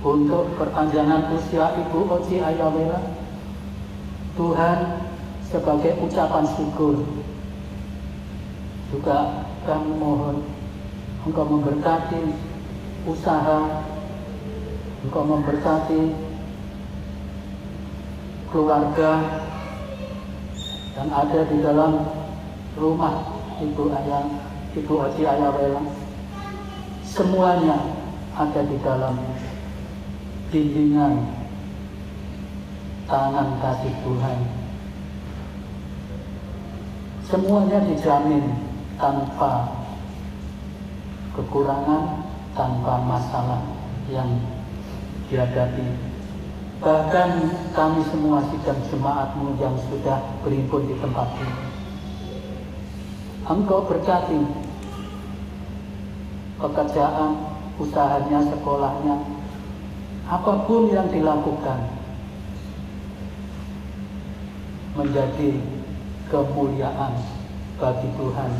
Speaker 5: Untuk perpanjangan usia Ibu Oci Ayawela, Tuhan, sebagai ucapan syukur, juga kami mohon Engkau memberkati usaha, Engkau memberkati keluarga yang ada di dalam rumah Ibu Oci Ayawela. Semuanya ada di dalam bimbingan tangan kasih Tuhan. semuanya dijamin tanpa kekurangan, tanpa masalah yang dihadapi. Bahkan kami semua sidang jemaat-Mu yang sudah berhimpun di tempat ini, Engkau berkati pekerjaan, usahanya, sekolahnya, apapun yang dilakukan menjadi kemuliaan bagi Tuhan,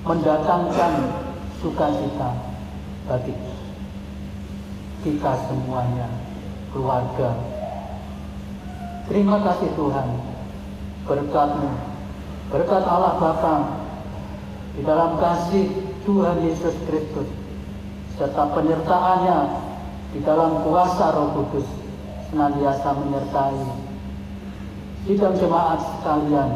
Speaker 5: mendatangkan sukacita bagi kita semuanya, keluarga. Terima kasih Tuhan, berkat-Mu, berkat Allah Bapa, di dalam kasih Tuhan Yesus Kristus, serta penyertaan-Nya di dalam kuasa Roh Kudus, senantiasa menyertai sidang jemaat sekalian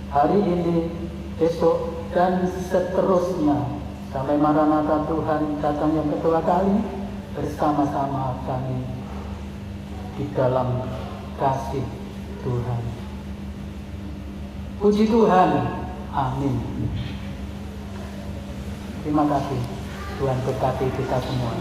Speaker 5: hari ini, besok, dan seterusnya sampai Maranatha Tuhan datang yang kedua kali, bersama-sama kami di dalam kasih Tuhan. Puji Tuhan, amin. Terima kasih, Tuhan berkati kita semua.